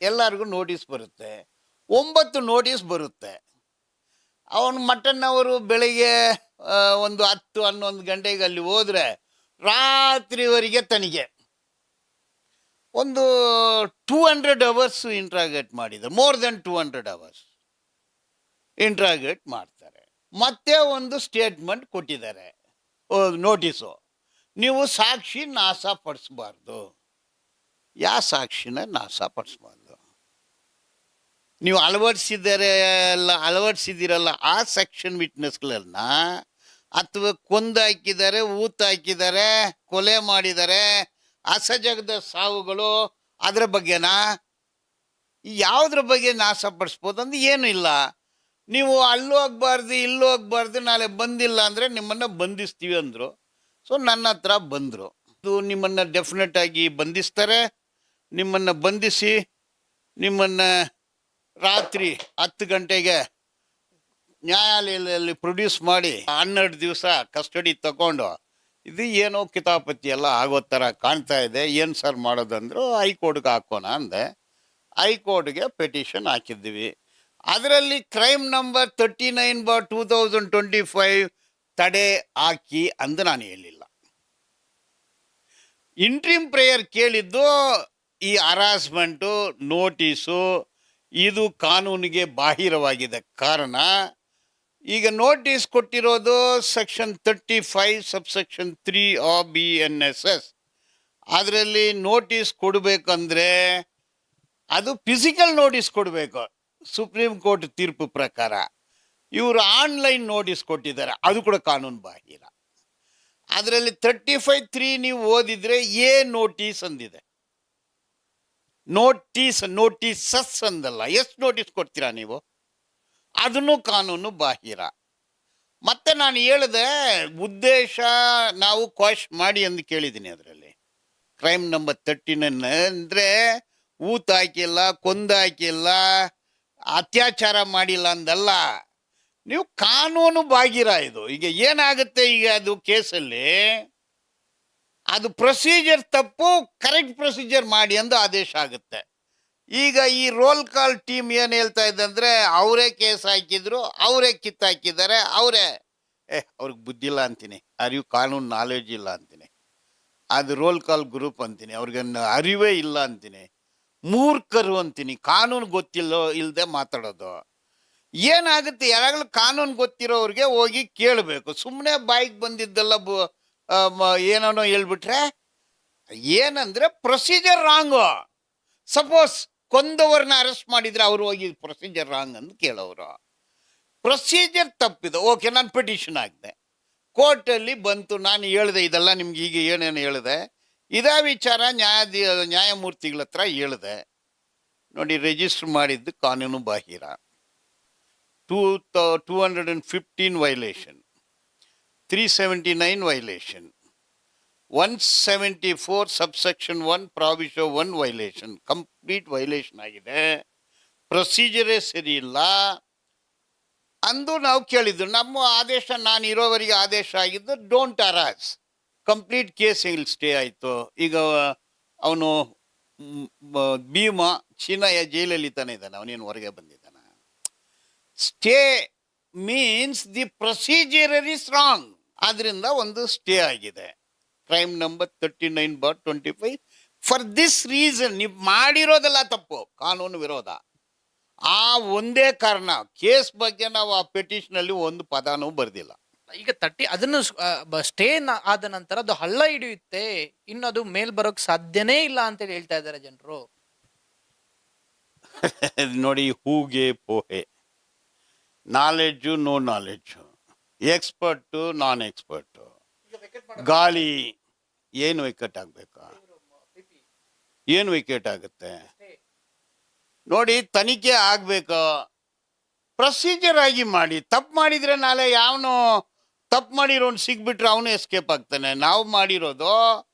S2: ಎಲ್ಲರಿಗೂ ನೋಟಿಸ್ ಬರುತ್ತೆ. 9 ನೋಟಿಸ್ ಬರುತ್ತೆ. ಅವನು ಮಟ್ಟನ್ ಅವರು ಬೆಳಿಗ್ಗೆ ಒಂದು 10-11 ಗಂಟೆಗೆ ಅಲ್ಲಿ ಹೋದ್ರೆ ರಾತ್ರಿವರೆಗೆ ತನಿಖೆ. ಒಂದು 200 ಅವರ್ಸ್ ಇಂಟ್ರಾಗೇಟ್ ಮಾಡಿದ್ದಾರೆ, ಮೋರ್ ದೆನ್ 200 ಅವರ್ಸ್ ಇಂಟ್ರಾಗೇಟ್ ಮಾಡ್ತಾರೆ. ಮತ್ತೆ ಒಂದು ಸ್ಟೇಟ್ಮೆಂಟ್ ಕೊಟ್ಟಿದ್ದಾರೆ, ನೋಟಿಸು, ನೀವು ಸಾಕ್ಷಿ ನಾಶಪಡಿಸಬಾರ್ದು. ಯಾವ ಸಾಕ್ಷಿನ ನಾಶಪಡಿಸ್ಬಾರ್ದು? ನೀವು ಅಳವಡಿಸಿದ್ದೀರಲ್ಲ ಆ ಸೆಕ್ಷನ್ ವಿಟ್ನೆಸ್ಗಳನ್ನ, ಅಥವಾ ಕೊಂದಾಕಿದ್ದಾರೆ, ಹಾಕಿದ್ದಾರೆ, ಕೊಲೆ ಮಾಡಿದ್ದಾರೆ, ಅಸಜಗದ ಸಾವುಗಳು, ಅದರ ಬಗ್ಗೆನಾ? ಯಾವುದ್ರ ಬಗ್ಗೆ ನಾಶಪಡಿಸ್ಬೋದು ಅಂದ್ರೆ ಏನೂ ಇಲ್ಲ. ನೀವು ಅಲ್ಲೂ ಹೋಗ್ಬಾರ್ದು, ಇಲ್ಲೂ ಹೋಗ್ಬಾರ್ದು, ನಾಳೆ ಬಂದಿಲ್ಲ ಅಂದರೆ ನಿಮ್ಮನ್ನು ಬಂಧಿಸ್ತೀವಿ ಅಂದರು. ಸೊ ನನ್ನ ಹತ್ರ ಬಂದರು. ಇದು ನಿಮ್ಮನ್ನು ಡೆಫಿನೆಟ್ ಆಗಿ ಬಂಧಿಸ್ತಾರೆ. ನಿಮ್ಮನ್ನು ಬಂಧಿಸಿ ನಿಮ್ಮನ್ನು ರಾತ್ರಿ 10 ಗಂಟೆಗೆ ನ್ಯಾಯಾಲಯದಲ್ಲಿ ಪ್ರೊಡ್ಯೂಸ್ ಮಾಡಿ 12 ದಿವಸ ಕಸ್ಟಡಿ ತಗೊಂಡು, ಇದು ಏನೋ ಕಿತಾಪತಿ ಎಲ್ಲ ಆಗೋ ಥರ ಕಾಣ್ತಾ ಇದೆ, ಏನು ಸರ್ ಮಾಡೋದಂದ್ರು. ಹೈಕೋರ್ಟ್ಗೆ ಹಾಕೋಣ ಅಂದೆ. ಹೈಕೋರ್ಟ್ಗೆ ಪೆಟಿಷನ್ ಹಾಕಿದ್ವಿ. ಅದರಲ್ಲಿ ಕ್ರೈಮ್ ನಂಬರ್ 39/2025 ತಡೆ ಹಾಕಿ ಅಂದು ನಾನು ಹೇಳಿಲ್ಲ. ಇಂಟ್ರೀಮ್ ಪ್ರೇಯರ್ ಕೇಳಿದ್ದು ಈ ಹರಾಸ್ಮೆಂಟು ನೋಟಿಸು ಇದು ಕಾನೂನಿಗೆ ಬಾಹಿರವಾಗಿದೆ. ಕಾರಣ ಈಗ ನೋಟಿಸ್ ಕೊಟ್ಟಿರೋದು ಸೆಕ್ಷನ್ 35 ಸಬ್ಸೆಕ್ಷನ್ 3 BNSS. ಅದರಲ್ಲಿ ನೋಟಿಸ್ ಕೊಡಬೇಕಂದ್ರೆ ಅದು ಫಿಸಿಕಲ್ ನೋಟಿಸ್ ಕೊಡಬೇಕು. ಸುಪ್ರೀಂ ಕೋರ್ಟ್ ತೀರ್ಪು ಪ್ರಕಾರ ಇವರು ಆನ್ಲೈನ್ ನೋಟಿಸ್ ಕೊಟ್ಟಿದ್ದಾರೆ, ಅದು ಕೂಡ ಕಾನೂನು ಬಾಹಿರ. ಅದರಲ್ಲಿ 35(3) ನೀವು ಓದಿದ್ರೆ ಎ ನೋಟಿಸ್ ಅಂದಿದೆ. ನೋಟಿಸಸ್ ಅಂದಲ್ಲ. ಎಷ್ಟು ನೋಟಿಸ್ ಕೊಡ್ತೀರಾ ನೀವು? ಅದನ್ನು ಕಾನೂನು ಬಾಹಿರ. ಮತ್ತೆ ನಾನು ಹೇಳಿದೆ, ಉದ್ದೇಶ ನಾವು ಕ್ವಾಶ್ ಮಾಡಿ ಎಂದು ಕೇಳಿದ್ದೀನಿ. ಅದರಲ್ಲಿ ಕ್ರೈಮ್ ನಂಬರ್ 39 ಅಂದರೆ ಹಾಕಿಲ್ಲ, ಕೊಂದಾಕಿಲ್ಲ, ಅತ್ಯಾಚಾರ ಮಾಡಿಲ್ಲ ಅಂದಲ್ಲ. ನೀವು ಕಾನೂನು ಬಾಹಿರ ಇದು. ಈಗ ಏನಾಗುತ್ತೆ, ಈಗ ಅದು ಕೇಸಲ್ಲಿ ಅದು ಪ್ರೊಸೀಜರ್ ತಪ್ಪು, ಕರೆಕ್ಟ್ ಪ್ರೊಸೀಜರ್ ಮಾಡಿ ಎಂದು ಆದೇಶ ಆಗುತ್ತೆ. ಈಗ ಈ ರೋಲ್ ಕಾಲ್ ಟೀಮ್ ಏನು ಹೇಳ್ತಾ ಇದೆ ಅಂದರೆ, ಅವರೇ ಕೇಸ್ ಹಾಕಿದ್ರು, ಅವರೇ ಕಿತ್ತಾಕಿದ್ದಾರೆ, ಅವ್ರಿಗೆ ಬುದ್ಧಿಲ್ಲ ಅಂತೀನಿ, ಅರಿವು ಕಾನೂನು ನಾಲೆಡ್ಜ್ ಇಲ್ಲ ಅಂತೀನಿ. ಅದು ರೋಲ್ ಕಾಲ್ ಗ್ರೂಪ್ ಅಂತೀನಿ, ಅವ್ರಿಗೆ ಅರಿವೇ ಇಲ್ಲ ಅಂತೀನಿ, ಮೂರ್ಖರು ಅಂತೀನಿ, ಕಾನೂನು ಇಲ್ಲದೆ ಮಾತಾಡೋದು. ಏನಾಗುತ್ತೆ, ಯಾವಾಗಲೂ ಕಾನೂನು ಗೊತ್ತಿರೋರಿಗೆ ಹೋಗಿ ಕೇಳಬೇಕು. ಸುಮ್ಮನೆ ಬಾಯಿಗೆ ಬಂದಿದ್ದೆಲ್ಲ ಏನೋ ಹೇಳ್ಬಿಟ್ರೆ ಏನಂದ್ರೆ ಪ್ರೊಸೀಜರ್ ರಾಂಗು. ಸಪೋಸ್ ಕೊಂದವ್ರನ್ನ ಅರೆಸ್ಟ್ ಮಾಡಿದ್ರೆ ಅವ್ರು ಹೋಗಿ ಪ್ರೊಸೀಜರ್ ರಾಂಗ್ ಅಂತ ಕೇಳೋರು. ಪ್ರೊಸೀಜರ್ ತಪ್ಪಿದೆ, ಓಕೆ, ನಾನು ಪಿಟಿಷನ್ ಹಾಕಿದೆ, ಕೋರ್ಟಲ್ಲಿ ಬಂತು, ನಾನು ಹೇಳಿದೆ ಇದೆಲ್ಲ ನಿಮ್ಗೆ, ಈಗ ಏನೇನು ಹೇಳಿದೆ ಇದೇ ವಿಚಾರ ನ್ಯಾಯಮೂರ್ತಿಗಳ ಹತ್ರ ಹೇಳಿದೆ. ನೋಡಿ, ರಿಜಿಸ್ಟರ್ ಮಾಡಿದ್ದು ಕಾನೂನು ಬಾಹಿರ. 215 violation, 379 violation, 174 subsection 1 provision 1 violation, complete violation ಆಗಿದೆ, ಪ್ರೊಸೀಜರೇ ಸರಿ ಇಲ್ಲ ಅಂದು ನಾವು ಕೇಳಿದ್ದು. ನಮ್ಮ ಆದೇಶ, ನಾನು ಇರೋವರೆಗೆ ಆದೇಶ ಆಗಿದ್ದು ಡೋಂಟ್ ಅರಾಸ್, ಕಂಪ್ಲೀಟ್ ಕೇಸ್ ಇಲ್ಲಿ ಸ್ಟೇ ಆಯಿತು. ಈಗ ಅವನು ಭೀಮಾ ಚೀನಾಯ ಜೈಲಲ್ಲಿ ತಾನೇ ಇದ್ದಾನೆ, ಅವನೇನು ಹೊರಗೆ ಬಂದಿದ್ದಾನೆ. Stay means the procedure is wrong, ಆದ್ರಿಂದ ಒಂದು ಸ್ಟೇ ಆಗಿದೆ. Crime number 39/25. For this reason, ನೀವು ಮಾಡಿರೋದೆಲ್ಲ ತಪ್ಪು, ಕಾನೂನು ವಿರೋಧ. ಆ ಒಂದೇ ಕಾರಣ, ಕೇಸ್ ಬಗ್ಗೆ ನಾವು ಆ ಪೆಟಿಷನಲ್ಲಿ ಒಂದು ಪದನೂ ಬರೆದಿಲ್ಲ.
S3: ಈಗ ಅದನ್ನು ಸ್ಟೇ ಆದ ನಂತರ ಅದು ಹಳ್ಳ ಹಿಡಿಯುತ್ತೆ, ಇನ್ನು ಅದು ಮೇಲ್ ಬರೋಕ್ ಸಾಧ್ಯನೇ ಇಲ್ಲ ಅಂತೇಳಿ ಹೇಳ್ತಾ ಇದ್ದಾರೆ ಜನರು.
S2: ನೋಡಿ, ಹೂಗೆ ಪೋಹೆ, knowledge no knowledge, expert non expert, ಗಾಳಿ ಏನು ವಿಕೆಟ್ ಆಗ್ಬೇಕಾ, ಏನು ವಿಕೆಟ್ ಆಗುತ್ತೆ ನೋಡಿ. ತನಿಖೆ ಆಗ್ಬೇಕು, ಪ್ರೊಸೀಜರ್ ಆಗಿ ಮಾಡಿ. ತಪ್ಪು ಮಾಡಿದ್ರೆ ನಾಳೆ ಯಾವನು ತಪ್ಪು ಮಾಡಿರೋನು ಸಿಗ್ಬಿಟ್ರೆ ಅವನು ಎಸ್ಕೇಪ್ ಆಗ್ತಾನೆ. ನಾವು ಮಾಡಿರೋದು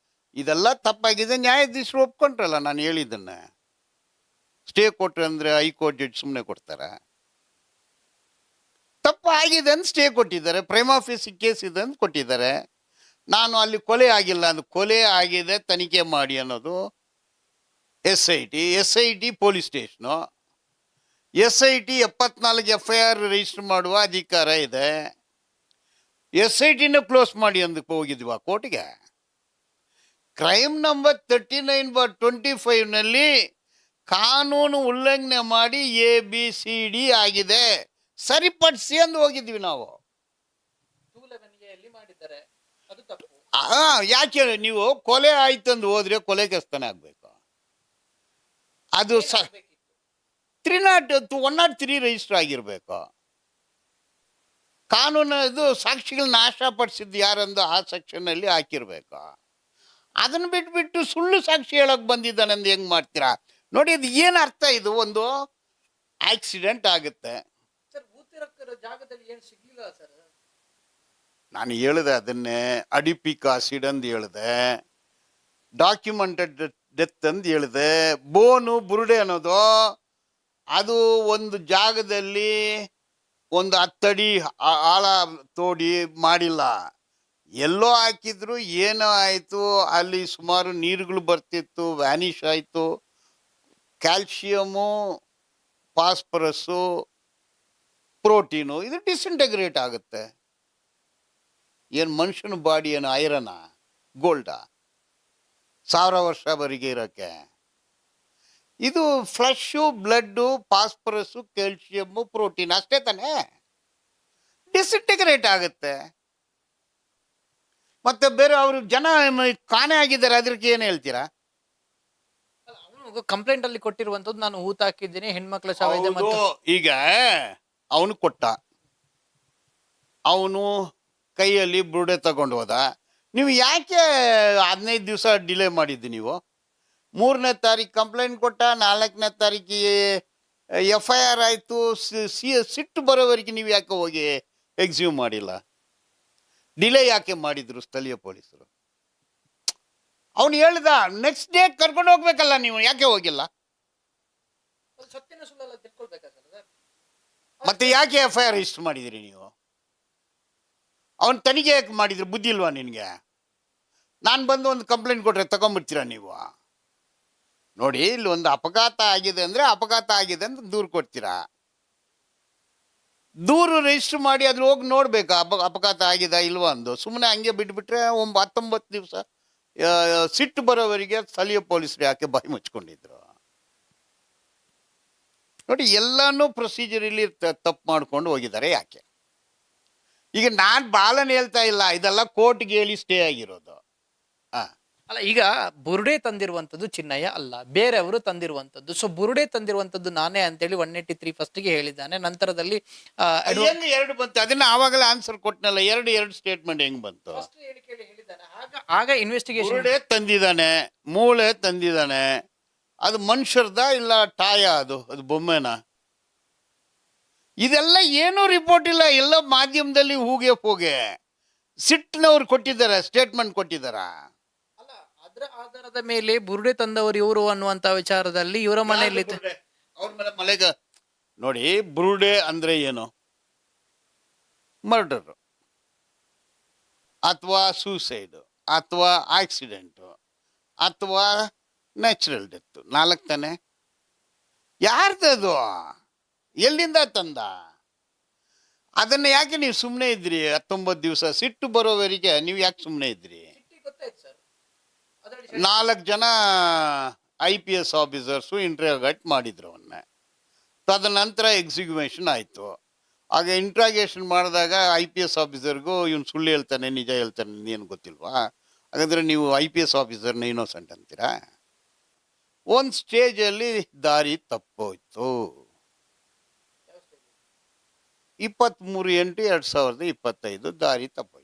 S2: ಇದೆಲ್ಲ ತಪ್ಪಾಗಿದೆ, ನ್ಯಾಯಾಧೀಶರು ಒಪ್ಕೊಂಡ್ರಲ್ಲ ನಾನು ಹೇಳಿದ್ದನ್ನೇ. ಸ್ಟೇ ಕೊಟ್ರೆ ಅಂದರೆ ಹೈಕೋರ್ಟ್ ಜಡ್ಜ್ ಸುಮ್ಮನೆ ಕೊಡ್ತಾರ? ತಪ್ಪು ಆಗಿದೆ ಅಂತ ಸ್ಟೇ ಕೊಟ್ಟಿದ್ದಾರೆ, ಪ್ರೈಮ್ ಆಫೀಸ್ ಕೇಸ್ ಇದೆ ಅಂತ ಕೊಟ್ಟಿದ್ದಾರೆ. ನಾನು ಅಲ್ಲಿ ಕೊಲೆ ಆಗಿಲ್ಲ ಅಂದು, ಕೊಲೆ ಆಗಿದೆ ತನಿಖೆ ಮಾಡಿ ಅನ್ನೋದು SIT police station. SIT 74 FIR register ಮಾಡುವ ಅಧಿಕಾರ ಇದೆ. SITನ ಕ್ಲೋಸ್ ಮಾಡಿ ಅಂದಕ್ಕೆ ಹೋಗಿದ್ವಾ ಕೋರ್ಟ್ಗೆ? ಕ್ರೈಮ್ ನಂಬರ್ 39/25ನಲ್ಲಿ ಕಾನೂನು ಉಲ್ಲಂಘನೆ ಮಾಡಿ ABCD ಆಗಿದೆ, ಸರಿಪಡಿಸಿ ಅಂದು ಹೋಗಿದ್ವಿ ನಾವು. ಯಾಕೆ ನೀವು ಕೊಲೆ ಆಯ್ತಂದು ಹೋದ್ರೆ ಕೊಲೆ ಕೆಸ್ತಾನೆ ಆಗ್ಬೇಕು. ಅದು 103 ರಿಜಿಸ್ಟರ್ ಆಗಿರ್ಬೇಕು. ಕಾನೂನು ಇದು ಸಾಕ್ಷಿಗಳನ್ನ ನಾಶಪಡಿಸಿದ್ದು ಯಾರಂದು ಆ ಸೆಕ್ಷನ್ ಅಲ್ಲಿ ಹಾಕಿರ್ಬೇಕು. ಅದನ್ನ ಬಿಟ್ಬಿಟ್ಟು ಸುಳ್ಳು ಸಾಕ್ಷಿ ಹೇಳಕ್ ಬಂದಿದ್ದಾನೆಂದು ಹೆಂಗ್ ಮಾಡ್ತೀರಾ ನೋಡಿ? ಇದು ಏನ್ ಅರ್ಥ? ಇದು ಒಂದು ಆಕ್ಸಿಡೆಂಟ್ ಆಗುತ್ತೆ. ನಾನು ಹೇಳಿದೆ ಅದನ್ನೇ, ಅಡಿಪಿಕ್ ಆಸಿಡ್ ಅಂತ ಹೇಳಿದೆ, ಡಾಕ್ಯುಮೆಂಟೆಡ್ ಡೆತ್ ಅಂತ ಹೇಳಿದೆ. ಬೋನು ಬುರುಡೆ ಅನ್ನೋದು ಅದು ಒಂದು ಜಾಗದಲ್ಲಿ ಒಂದು 10 ಅಡಿ ಆಳ ತೋಡಿ ಮಾಡಿಲ್ಲ, ಎಲ್ಲೋ ಹಾಕಿದ್ರು, ಏನೋ ಆಯಿತು, ಅಲ್ಲಿ ಸುಮಾರು ನೀರುಗಳು ಬರ್ತಿತ್ತು, ವ್ಯಾನಿಷ್ ಆಯಿತು. ಕ್ಯಾಲ್ಶಿಯಮು, ಫಾಸ್ಫರಸ್ಸು, ಪ್ರೋಟೀನು ಇದು ಡಿಸ್ಇಂಟಗ್ರೇಟ್ ಆಗುತ್ತೆ. ಏನು ಮನುಷ್ಯನ ಬಾಡಿ ಏನು ಐರನ ಗೋಲ್ಡಾ 1000 ವರ್ಷವರೆಗೆ ಇರೋಕ್ಕೆ? ಇದು ಫ್ಲಶು, ಬ್ಲಡ್ಡು, ಫಾಸ್ಫರಸ್ಸು, ಕ್ಯಾಲ್ಶಿಯಮ್ಮು, ಪ್ರೋಟೀನ್ ಅಷ್ಟೇ ತಾನೇ, ಡಿಸ್ಇಂಟಿಗ್ರೇಟ್ ಆಗುತ್ತೆ. ಮತ್ತೆ ಬೇರೆ ಅವರು ಜನ ಕಾಣೆ ಆಗಿದ್ದಾರೆ, ಅದಕ್ಕೆ ಏನು ಹೇಳ್ತೀರಾ?
S3: ಕಂಪ್ಲೇಂಟ್ ಅಲ್ಲಿ ಕೊಟ್ಟಿರುವಂತದ್ದು ನಾನು ಊತ ಹಾಕಿದ್ದೀನಿ, ಹೆಣ್ಮಕ್ಳ ಶವ ಇದೆ.
S2: ಈಗ ಅವನು ಕೊಟ್ಟ, ಅವನು ಕೈಯಲ್ಲಿ ಬುರುಡೆ ತಗೊಂಡು ಹೋದ. ನೀವು ಯಾಕೆ 15 ದಿವಸ ಡಿಲೇ ಮಾಡಿದ್ದು? ನೀವು 3ನೇ ತಾರೀಕು ಕಂಪ್ಲೇಂಟ್ ಕೊಟ್ಟ, 4ನೇ ತಾರೀಕಿಗೆ FIR ಆಯಿತು. ಸಿಟ್ಟು ಬರೋವರೆಗೆ ನೀವು ಯಾಕೆ ಹೋಗಿ ಎಕ್ಸ್ಯೂಮ್ ಮಾಡಿಲ್ಲ? ಡಿಲೇ ಯಾಕೆ ಮಾಡಿದ್ರು ಸ್ಥಳೀಯ ಪೊಲೀಸರು? ಅವನು ಹೇಳ್ದ ನೆಕ್ಸ್ಟ್ ಡೇ ಕರ್ಕೊಂಡು ಹೋಗ್ಬೇಕಲ್ಲ, ನೀವು ಯಾಕೆ ಹೋಗಿಲ್ಲ? ಮತ್ತೆ ಯಾಕೆ FIR ರಿಜಿಸ್ಟರ್ ಮಾಡಿದಿರಿ ನೀವು? ಅವನು ತನಿಖೆ ಯಾಕೆ ಮಾಡಿದ್ರು? ಬುದ್ಧಿ ಇಲ್ವಾ ನಿನಗೆ? ನಾನು ಬಂದು ಒಂದು ಕಂಪ್ಲೇಂಟ್ ಕೊಟ್ರೆ ತಗೊಂಡ್ಬಿಡ್ತೀರಾ ನೀವು? ನೋಡಿ, ಇಲ್ಲಿ ಒಂದು ಅಪಘಾತ ಆಗಿದೆ ಅಂದರೆ ಅಪಘಾತ ಆಗಿದೆ ಅಂತ ದೂರು ಕೊಡ್ತೀರಾ. ದೂರು ರಿಜಿಸ್ಟರ್ ಮಾಡಿ ಅದ್ರ ಹೋಗಿ ನೋಡ್ಬೇಕಾ ಅಪಘಾತ ಆಗಿದೆ ಇಲ್ವಾ ಅಂದು? ಸುಮ್ಮನೆ ಹಂಗೆ ಬಿಟ್ಬಿಟ್ರೆ 19 ದಿವಸ ಸಿಟ್ಟು ಬರೋವರೆಗೆ ಸ್ಥಳೀಯ ಪೊಲೀಸರು ಯಾಕೆ ಬಾಯಿ ಮುಚ್ಕೊಂಡಿದ್ರು? ನೋಡಿ, ಎಲ್ಲಾನು ಪ್ರೊಸೀಜರ್ ಇಲ್ಲಿ ತಪ್ಪು ಮಾಡ್ಕೊಂಡು ಹೋಗಿದ್ದಾರೆ. ಯಾಕೆ? ಈಗ ನಾನು ಬಾಲನ್ ಹೇಳ್ತಾ ಇಲ್ಲ, ಇದೆಲ್ಲ ಕೋರ್ಟ್ಗೆ ಹೇಳಿ ಸ್ಟೇ ಆಗಿರೋದು.
S3: ಅಲ್ಲ, ಈಗ ಬುರುಡೆ ತಂದಿರುವಂತದ್ದು ಚಿನ್ನಯ್ಯ ಅಲ್ಲ, ಬೇರೆಯವರು ತಂದಿರುವಂತದ್ದು. ಸೊ ಬುರುಡೆ ತಂದಿರುವಂತದ್ದು ನಾನೇ ಅಂತೇಳಿ 183 ಫಸ್ಟ್ಗೆ ಹೇಳಿದ್ದಾನೆ. ನಂತರದಲ್ಲಿ
S2: ಎರಡು ಬಂತು, ಅದನ್ನ ಆವಾಗಲೇ ಆನ್ಸರ್ ಕೊಟ್ಟನಲ್ಲ. ಎರಡು ಸ್ಟೇಟ್ಮೆಂಟ್ ಹೆಂಗ್ ಬಂತು?
S3: ಆಗ ಇನ್ವೆಸ್ಟಿಗೇಷನ್
S2: ಬುರುಡೆ ತಂದಿದ್ದಾನೆ, ಮೂಳೆ ತಂದಿದ್ದಾನೆ, ಅದು ಮನುಷ್ಯರ್ದ ಇಲ್ಲ ಟಾಯ, ಅದು ಬೊಮ್ಮೆನ? ಇದೆಲ್ಲ ಏನೂ ರಿಪೋರ್ಟ್ ಇಲ್ಲ, ಎಲ್ಲ ಮಾಧ್ಯಮದಲ್ಲಿ ಹೂಗೆ ಹೋಗೆ ಸಿಟ್ನವ್ರು ಕೊಟ್ಟಿದ್ದಾರೆ, ಸ್ಟೇಟ್ಮೆಂಟ್ ಕೊಟ್ಟಿದ್ದಾರ.
S3: ಅದರ ಆಧಾರದ ಮೇಲೆ ಬುರುಡೆ ತಂದವರು ಇವರು ಅನ್ನುವಂತ ವಿಚಾರದಲ್ಲಿ ಇವರ ಮನೆಯಲ್ಲಿ
S2: ಅವ್ರ ಮೇಲೆ ಮಲೆಗ ನೋಡಿ, ಬುರುಡೆ ಅಂದ್ರೆ ಏನು? ಮರ್ಡರ್ ಅಥವಾ ಸೂಸೈಡ್ ಅಥವಾ ಆಕ್ಸಿಡೆಂಟು ಅಥವಾ ನ್ಯಾಚುರಲ್ ಡೆತ್, 4 ತಾನೆ. ಯಾರ್ದದು? ಎಲ್ಲಿಂದ ತಂದ? ಅದನ್ನ ಯಾಕೆ ನೀವು ಸುಮ್ಮನೆ ಇದ್ರಿ? 19 ದಿವಸ ಸಿಟ್ಟು ಬರೋವರೆಗೆ ನೀವು ಯಾಕೆ ಸುಮ್ಮನೆ ಇದ್ರಿ? 4 ಜನ IPS ಆಫೀಸರ್ಸು ಇಂಟ್ರಾಗೇಟ್ ಮಾಡಿದ್ರು ಅವನ್ನ. ತದನಂತರ ಎಕ್ಸಿಕ್ಯೂಷನ್ ಆಯಿತು. ಆಗ ಇಂಟ್ರಾಗೇಷನ್ ಮಾಡಿದಾಗ IPS ಆಫೀಸರ್ಗೂ ಇವನು ಸುಳ್ಳು ಹೇಳ್ತಾನೆ ನಿಜ ಹೇಳ್ತಾನೆ ಏನು ಗೊತ್ತಿಲ್ವಾ? ಹಾಗಾದ್ರೆ ನೀವು IPS ಆಫೀಸರ್ನ ಇನ್ನೋಸೆಂಟ್ ಅಂತೀರಾ? ಒಂದು ಸ್ಟೇಜಲ್ಲಿ ದಾರಿ ತಪ್ಪೋಯ್ತು. 23/8/2025 ದಾರಿ ತಪ್ಪೋಯ್ತು.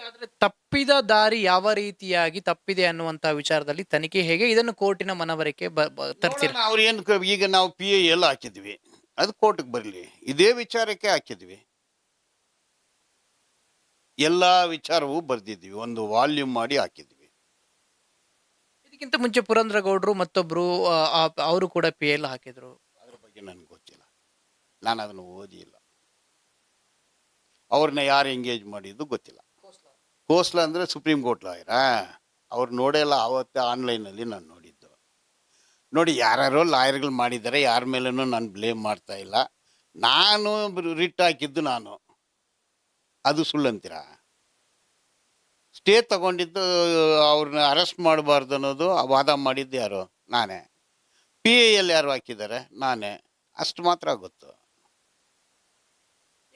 S3: ಆದ್ರೆ ತಪ್ಪಿದ ದಾರಿ ಯಾವ ರೀತಿಯಾಗಿ ತಪ್ಪಿದೆ ಅನ್ನುವಂತ ವಿಚಾರದಲ್ಲಿ ತನಿಖೆ ಹೇಗೆ, ಇದನ್ನು ಕೋರ್ಟಿನ ಮನವರಿಕೆ ತರ್ತೀರಾ?
S2: ಅವ್ರು ಏನು, ಈಗ ನಾವು PIL ಹಾಕಿದ್ವಿ, ಅದು ಕೋರ್ಟ್ಗೆ ಬರಲಿ. ಇದೇ ವಿಚಾರಕ್ಕೆ ಹಾಕಿದ್ವಿ, ಎಲ್ಲ ವಿಚಾರವೂ ಬರ್ದಿದ್ವಿ, ಒಂದು ವಾಲ್ಯೂಮ್ ಮಾಡಿ ಹಾಕಿದ್ವಿ.
S3: ಇದಕ್ಕಿಂತ ಮುಂಚೆ ಪುರಂದ್ರ ಗೌಡ್ರು ಮತ್ತೊಬ್ರು ಅವರು ಕೂಡ PIL ಹಾಕಿದ್ರು.
S2: ಅದ್ರ ಬಗ್ಗೆ ನನಗೆ ಗೊತ್ತಿಲ್ಲ, ನಾನು ಅದನ್ನು ಓದಿಲ್ಲ. ಅವ್ರನ್ನ ಯಾರು ಎಂಗೇಜ್ ಮಾಡಿದ್ದು ಗೊತ್ತಿಲ್ಲ. ಖೋಸ್ಲಾ ಅಂದರೆ ಸುಪ್ರೀಂ ಕೋರ್ಟ್ ಲಾಯರಾ? ಅವ್ರು ನೋಡೇ ಆವತ್ತೇ ಆನ್ಲೈನಲ್ಲಿ ನಾನು ನೋಡಿದ್ದು. ನೋಡಿ, ಯಾರ್ಯಾರೋ ಲಾಯರ್ಗಳು ಮಾಡಿದ್ದಾರೆ, ಯಾರ ಮೇಲೂ ನಾನು ಬ್ಲೇಮ್ ಮಾಡ್ತಾ ಇಲ್ಲ. ನಾನು ರಿಟ್ ಹಾಕಿದ್ದು ನಾನು, ಅದು ಸುಳ್ಳಂತೀರಾ? ಸ್ಟೇ ತಗೊಂಡಿದ್ದು ಅವ್ರನ್ನ ಅರೆಸ್ಟ್ ಮಾಡಬಾರ್ದು ಅನ್ನೋದು ವಾದ ಮಾಡಿದ್ದು ಯಾರು? ನಾನೇ. PIL ಯಾರು ಹಾಕಿದ್ದಾರೆ? ನಾನೇ. ಅಷ್ಟು ಮಾತ್ರ ಗೊತ್ತು.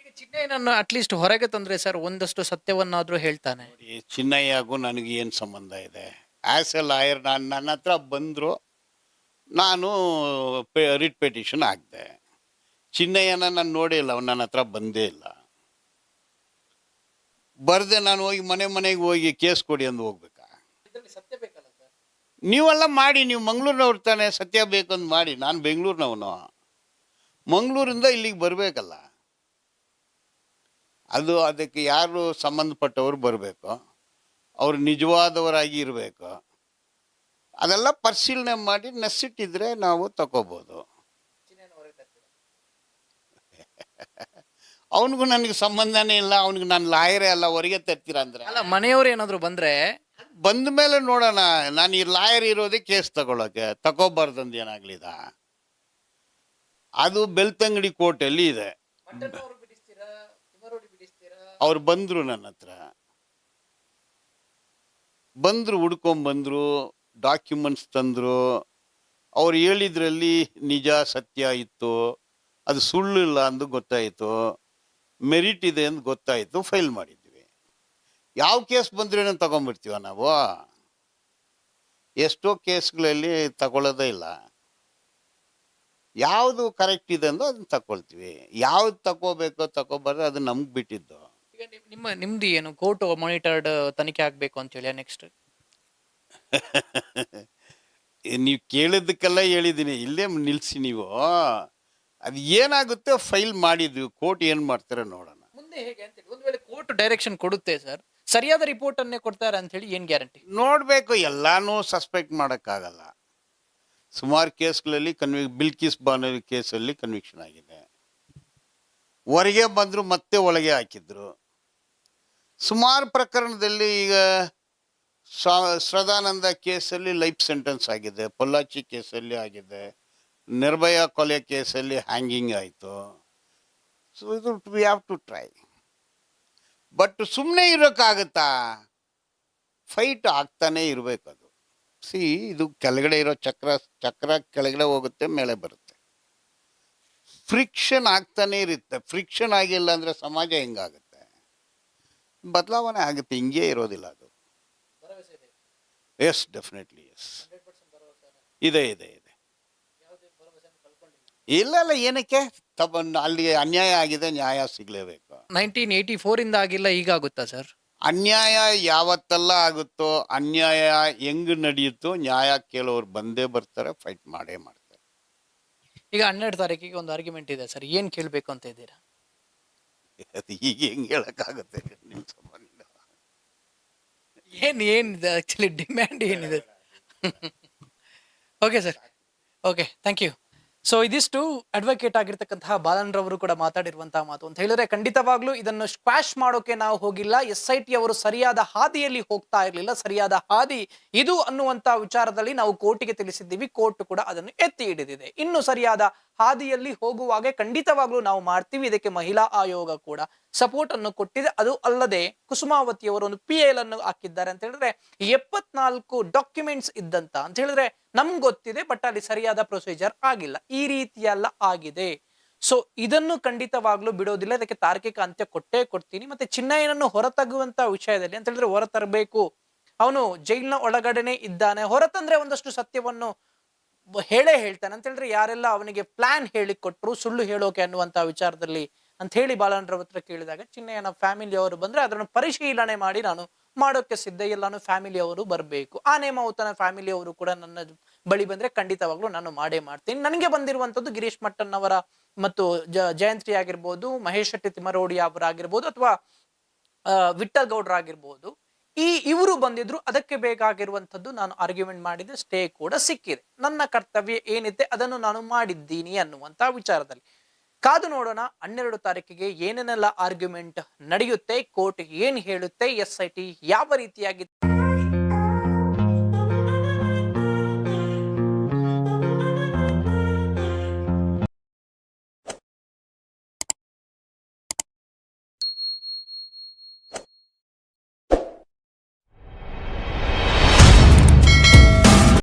S3: ಈಗ ಚಿನ್ನಯ್ಯನನ್ನು ಅಟ್ಲೀಸ್ಟ್ ಹೊರಗೆ ತಂದ್ರೆ ಸರ್ ಒಂದಷ್ಟು ಸತ್ಯವನ್ನಾದ್ರೂ ಹೇಳ್ತಾನೆ.
S2: ಚಿನ್ನಯ್ಯಗೂ ನನಗೆ ಏನು ಸಂಬಂಧ ಇದೆ? ಆ್ಯಸ್ ಎ ಲಾಯರ್ ನನ್ನ ಹತ್ರ ಬಂದರು, ನಾನು ರಿಟ್ ಪೆಟಿಷನ್ ಹಾಕಿದೆ. ಚಿನ್ನಯ್ಯನ ನಾನು ನೋಡೇ ಇಲ್ಲ, ಅವ್ನು ನನ್ನ ಹತ್ರ ಬಂದೇ ಇಲ್ಲ. ಬರ್ದೆ ನಾನು ಹೋಗಿ ಮನೆಗೆ ಹೋಗಿ ಕೇಸ್ ಕೊಡಿ ಅಂದು ಹೋಗ್ಬೇಕಾ?
S3: ಸತ್ಯ ಬೇಕಲ್ಲ ಸರ್.
S2: ನೀವೆಲ್ಲ ಮಾಡಿ, ನೀವು ಮಂಗಳೂರಿನವ್ರು ತಾನೆ, ಸತ್ಯ ಬೇಕಂದು ಮಾಡಿ. ನಾನು ಬೆಂಗಳೂರಿನವನು, ಮಂಗಳೂರಿಂದ ಇಲ್ಲಿಗೆ ಬರಬೇಕಲ್ಲ. ಅದಕ್ಕೆ ಯಾರು ಸಂಬಂಧಪಟ್ಟವರು ಬರಬೇಕು, ಅವರು ನಿಜವಾದವರಾಗಿ ಇರಬೇಕು. ಅದೆಲ್ಲ ಪರಿಶೀಲನೆ ಮಾಡಿ ನೆಸ್ಸಿಟ್ಟಿದ್ರೆ ನಾವು ತಗೋಬೋದು. ಅವನಿಗೂ ನನಗೆ ಸಂಬಂಧನೇ ಇಲ್ಲ, ಅವನಿಗೆ ನಾನು ಲಾಯರೇ ಅಲ್ಲ, ಹೊರಗೆ ತರ್ತೀರ ಅಂದ್ರೆ?
S3: ಅಲ್ಲ, ಮನೆಯವರು ಏನಾದ್ರು ಬಂದ್ರೆ
S2: ಬಂದ ಮೇಲೆ ನೋಡೋಣ. ನಾನು ಈ ಲಾಯರ್ ಇರೋದೇ ಕೇಸ್ ತಗೊಳಕ್ಕೆ, ತಗೋಬಾರ್ದಂದು ಏನಾಗ್ಲಿದ? ಅದು ಬೆಳ್ತಂಗಡಿ ಕೋರ್ಟಲ್ಲಿ ಇದೆ. ಅವ್ರು ಬಂದರು, ನನ್ನ ಹತ್ರ ಬಂದರು, ಹುಡ್ಕೊಂಬಂದರು, ಡಾಕ್ಯುಮೆಂಟ್ಸ್ ತಂದರು. ಅವ್ರು ಹೇಳಿದ್ರಲ್ಲಿ ನಿಜ ಸತ್ಯ ಇತ್ತು, ಅದು ಸುಳ್ಳು ಇಲ್ಲ ಅಂದು ಗೊತ್ತಾಯಿತು, ಮೆರಿಟ್ ಇದೆ ಅಂತ ಗೊತ್ತಾಯಿತು, ಫೈಲ್ ಮಾಡಿದ್ವಿ. ಯಾವ ಕೇಸ್ ಬಂದ್ರೇನೋ ತಗೊಂಡ್ಬಿಡ್ತೀವ ನಾವು? ಎಷ್ಟೋ ಕೇಸ್ಗಳಲ್ಲಿ ತಗೊಳ್ಳೋದೇ ಇಲ್ಲ. ಯಾವುದು ಕರೆಕ್ಟ್ ಇದೆ ಅಂದು ಅದನ್ನ ತಗೊಳ್ತೀವಿ, ಯಾವ್ದು ತಗೋಬೇಕೋ ತಗೋಬಾರ್ದು ಅದು ನಮ್ಗೆ ಬಿಟ್ಟಿದ್ದು.
S3: ಈಗ ನಿಮ್ದು ಏನು ಕೋರ್ಟ್ ಮಾನಿಟರ್ಡ್ ತನಿಖೆ ಆಗ್ಬೇಕು ಅಂತ ಹೇಳಿ ನೆಕ್ಸ್ಟ್?
S2: ನೀವು ಕೇಳಿದ್ದಕ್ಕೆಲ್ಲ ಹೇಳಿದ್ದೀನಿ, ಇಲ್ಲೇ ನಿಲ್ಸಿ. ನೀವು ಅದು ಏನಾಗುತ್ತೆ ಫೈಲ್ ಮಾಡಿದ್ವಿ, ಕೋರ್ಟ್ ಏನು ಮಾಡ್ತಾರೆ ನೋಡೋಣ.
S3: ಮುಂದೆ ಹೇಗೆ ಅಂತ ಹೇಳಿ, ಒಂದು ವೇಳೆ ಕೋರ್ಟ್ ಡೈರೆಕ್ಷನ್ ಕೊಡುತ್ತೆ ಸರ್, ಸರಿಯಾದ ರಿಪೋರ್ಟ್ ಅನ್ನೇ ಕೊಡ್ತಾರೆ ಅಂತ ಹೇಳಿ ಏನ್ ಗ್ಯಾರಂಟಿ?
S2: ನೋಡಬೇಕು, ಎಲ್ಲಾನು ಸಸ್ಪೆಕ್ಟ್ ಮಾಡೋಕ್ಕಾಗಲ್ಲ. ಸುಮಾರು ಕೇಸ್ಗಳಲ್ಲಿ ಬಿಲ್ಕಿಸ್ ಬಾನೋ ಕೇಸಲ್ಲಿ ಕನ್ವಿಕ್ಷನ್ ಆಗಿದೆ. ಹೊರಗೆ ಬಂದರು ಮತ್ತೆ ಒಳಗೆ ಹಾಕಿದ್ರು. ಸುಮಾರು ಪ್ರಕರಣದಲ್ಲಿ ಈಗ ಶ್ರದ್ಧಾನಂದ ಕೇಸಲ್ಲಿ ಲೈಫ್ ಸೆಂಟೆನ್ಸ್ ಆಗಿದೆ, ಪೊಲ್ಲಾಚಿ ಕೇಸಲ್ಲಿ ಆಗಿದೆ, ನಿರ್ಭಯ ಕೊಲೆ ಕೇಸಲ್ಲಿ ಹ್ಯಾಂಗಿಂಗ್ ಆಯಿತು. ಸೊ ಇದು we have to try. But ಸುಮ್ಮನೆ ಇರೋಕ್ಕಾಗತ್ತಾ? ಫೈಟ್ ಆಗ್ತಾನೆ ಇರಬೇಕು. ಅದು ಇದು ಕೆಳಗಡೆ ಇರೋ ಚಕ್ರ ಕೆಳಗಡೆ ಹೋಗುತ್ತೆ, ಮೇಲೆ ಬರುತ್ತೆ. ಫ್ರಿಕ್ಷನ್ ಆಗ್ತಾನೆ ಇರುತ್ತೆ. ಫ್ರಿಕ್ಷನ್ ಆಗಿಲ್ಲ ಅಂದರೆ ಸಮಾಜ ಹೆಂಗಾಗುತ್ತೆ? ಬದಲಾವಣೆ ಆಗುತ್ತೆ, ಹಿಂಗೇ ಇರೋದಿಲ್ಲ ಅದು. Yes, definitely yes. ಇದೆ ಇದೆ ಇದೆ. ಇಲ್ಲ, ಏನಕ್ಕೆ ಅಲ್ಲಿ ಅನ್ಯಾಯ ಆಗಿದೆ, ನ್ಯಾಯ ಸಿಗಲೇಬೇಕು.
S3: 1984 ಇಂದ ಆಗಿಲ್ಲ, ಈಗ ಆಗುತ್ತಾ ಸರ್?
S2: ಅನ್ಯಾಯ ಯಾವತ್ತೆಲ್ಲ ಆಗುತ್ತೋ, ಅನ್ಯಾಯ ಹೆಂಗ್ ನಡೆಯುತ್ತೋ, ನ್ಯಾಯ ಕೇಳೋರು ಬಂದೇ ಬರ್ತಾರೆ, ಫೈಟ್ ಮಾಡೇ ಮಾಡ್ತಾರೆ.
S3: ಈಗ 12 ತಾರೀಕಿಗೆ ಒಂದು ಆರ್ಗ್ಯುಮೆಂಟ್ ಇದೆ ಸರ್, ಏನ್ ಕೇಳಬೇಕು ಅಂತ ಇದ್ದೀರಾ?
S2: ಅದು ಈಗ ಹೆಂಗ್ ಹೇಳಕ್ಕಾಗುತ್ತೆ ನಿಮ್ಮ ಸಂಬಂಧ?
S3: ಏನಿದೆ ಆಕ್ಚುಲಿ ಡಿಮ್ಯಾಂಡ್ ಏನಿದೆ? Okay sir, okay, thank you. So ಇದಿಷ್ಟು ಅಡ್ವೊಕೇಟ್ ಆಗಿರ್ತಕ್ಕಂತಹ ಬಾಲನ್ ರವರು ಕೂಡ ಮಾತಾಡಿರುವಂತಹ ಮಾತು. ಅಂತ ಹೇಳಿದ್ರೆ ಖಂಡಿತವಾಗ್ಲೂ ಇದನ್ನು ಸ್ಕ್ವಾಶ್ ಮಾಡೋಕೆ ನಾವು ಹೋಗಿಲ್ಲ. SIT ಅವರು ಸರಿಯಾದ ಹಾದಿಯಲ್ಲಿ ಹೋಗ್ತಾ ಇರಲಿಲ್ಲ, ಸರಿಯಾದ ಹಾದಿ ಇದು ಅನ್ನುವಂತ ವಿಚಾರದಲ್ಲಿ ನಾವು ಕೋರ್ಟಿಗೆ ತಿಳಿಸಿದ್ದೀವಿ. ಕೋರ್ಟ್ ಕೂಡ ಅದನ್ನು ಎತ್ತಿ ಹಿಡಿದಿದೆ. ಇನ್ನು ಸರಿಯಾದ ಹಾದಿಯಲ್ಲಿ ಹೋಗುವಾಗೆ ಖಂಡಿತವಾಗ್ಲೂ ನಾವು ಮಾಡ್ತೀವಿ. ಇದಕ್ಕೆ ಮಹಿಳಾ ಆಯೋಗ ಕೂಡ ಸಪೋರ್ಟ್ ಅನ್ನು ಕೊಟ್ಟಿದೆ. ಅದು ಅಲ್ಲದೆ ಕುಸುಮಾವತಿ ಅವರು ಒಂದು PL ಅನ್ನು ಹಾಕಿದ್ದಾರೆ. ಅಂತ ಹೇಳಿದ್ರೆ 74 ಡಾಕ್ಯುಮೆಂಟ್ಸ್ ಇದ್ದಂತ ಅಂತ ಹೇಳಿದ್ರೆ ನಮ್ಗೆ ಗೊತ್ತಿದೆ, ಬಟ್ ಅಲ್ಲಿ ಸರಿಯಾದ ಪ್ರೊಸೀಜರ್ ಆಗಿಲ್ಲ. ಈ ರೀತಿಯೆಲ್ಲ ಆಗಿದೆ. ಸೊ ಇದನ್ನು ಖಂಡಿತವಾಗ್ಲೂ ಬಿಡೋದಿಲ್ಲ. ಇದಕ್ಕೆ ತಾರ್ಕಿಕ ಅಂತ್ಯ ಕೊಟ್ಟೇ ಕೊಡ್ತೀನಿ. ಮತ್ತೆ ಚಿನ್ನಯ್ಯನನ್ನು ಹೊರತಗುವಂತ ವಿಷಯದಲ್ಲಿ ಅಂತ ಹೇಳಿದ್ರೆ ಹೊರತರಬೇಕು. ಅವನು ಜೈಲಿನ ಒಳಗಡೆನೆ ಇದ್ದಾನೆ, ಹೊರತಂದ್ರೆ ಒಂದಷ್ಟು ಸತ್ಯವನ್ನು ಹೇಳ್ತಾನೆ ಅಂತ ಹೇಳಿದ್ರೆ ಯಾರೆಲ್ಲ ಅವನಿಗೆ ಪ್ಲಾನ್ ಹೇಳಿ ಕೊಟ್ರು ಸುಳ್ಳು ಹೇಳೋಕೆ ಅನ್ನುವಂತ ವಿಚಾರದಲ್ಲಿ ಅಂತ ಹೇಳಿ ಬಾಲನ್ ರವರ ಹತ್ರ ಕೇಳಿದಾಗ ಚಿನ್ನಯ್ಯನ ಫ್ಯಾಮಿಲಿ ಅವರು ಬಂದ್ರೆ ಅದನ್ನು ಪರಿಶೀಲನೆ ಮಾಡಿ ನಾನು ಮಾಡೋಕೆ ಸಿದ್ಧ, ಎಲ್ಲಾನು ಫ್ಯಾಮಿಲಿ ಅವರು ಬರಬೇಕು. ಆ ನೇಮಾವತನ ಫ್ಯಾಮಿಲಿ ಅವರು ಕೂಡ ನನ್ನ ಬಳಿ ಬಂದ್ರೆ ಖಂಡಿತವಾಗ್ಲೂ ನಾನು ಮಾಡೇ ಮಾಡ್ತೀನಿ. ನನಗೆ ಬಂದಿರುವಂತದ್ದು ಗಿರೀಶ್ ಮಟ್ಟನ್ ಅವರ ಮತ್ತು ಜಯಂತ್ರಿ ಆಗಿರ್ಬೋದು, ಮಹೇಶ್ ಶೆಟ್ಟಿ ತಿಮ್ಮರೋಡಿ ಅವರಾಗಿರ್ಬೋದು, ಅಥವಾ ವಿಠಲ್ ಗೌಡ್ರ ಆಗಿರ್ಬೋದು, ಇವರು ಬಂದಿದ್ರು. ಅದಕ್ಕೆ ಬೇಕಾಗಿರುವಂತದ್ದು ನಾನು ಆರ್ಗ್ಯುಮೆಂಟ್ ಮಾಡಿದೆ, ಸ್ಟೇ ಕೂಡ ಸಿಕ್ಕಿದೆ. ನನ್ನ ಕರ್ತವ್ಯ ಏನಿದೆ ಅದನ್ನು ನಾನು ಮಾಡಿದ್ದೀನಿ ಅನ್ನುವಂತ ವಿಚಾರದಲ್ಲಿ ಕಾದು ನೋಡೋಣ. 12 ತಾರೀಕಿಗೆ ಏನೇನೆಲ್ಲ ಆರ್ಗ್ಯುಮೆಂಟ್ ನಡೆಯುತ್ತೆ, ಕೋರ್ಟ್ ಏನ್ ಹೇಳುತ್ತೆ, SIT ಯಾವ ರೀತಿಯಾಗಿ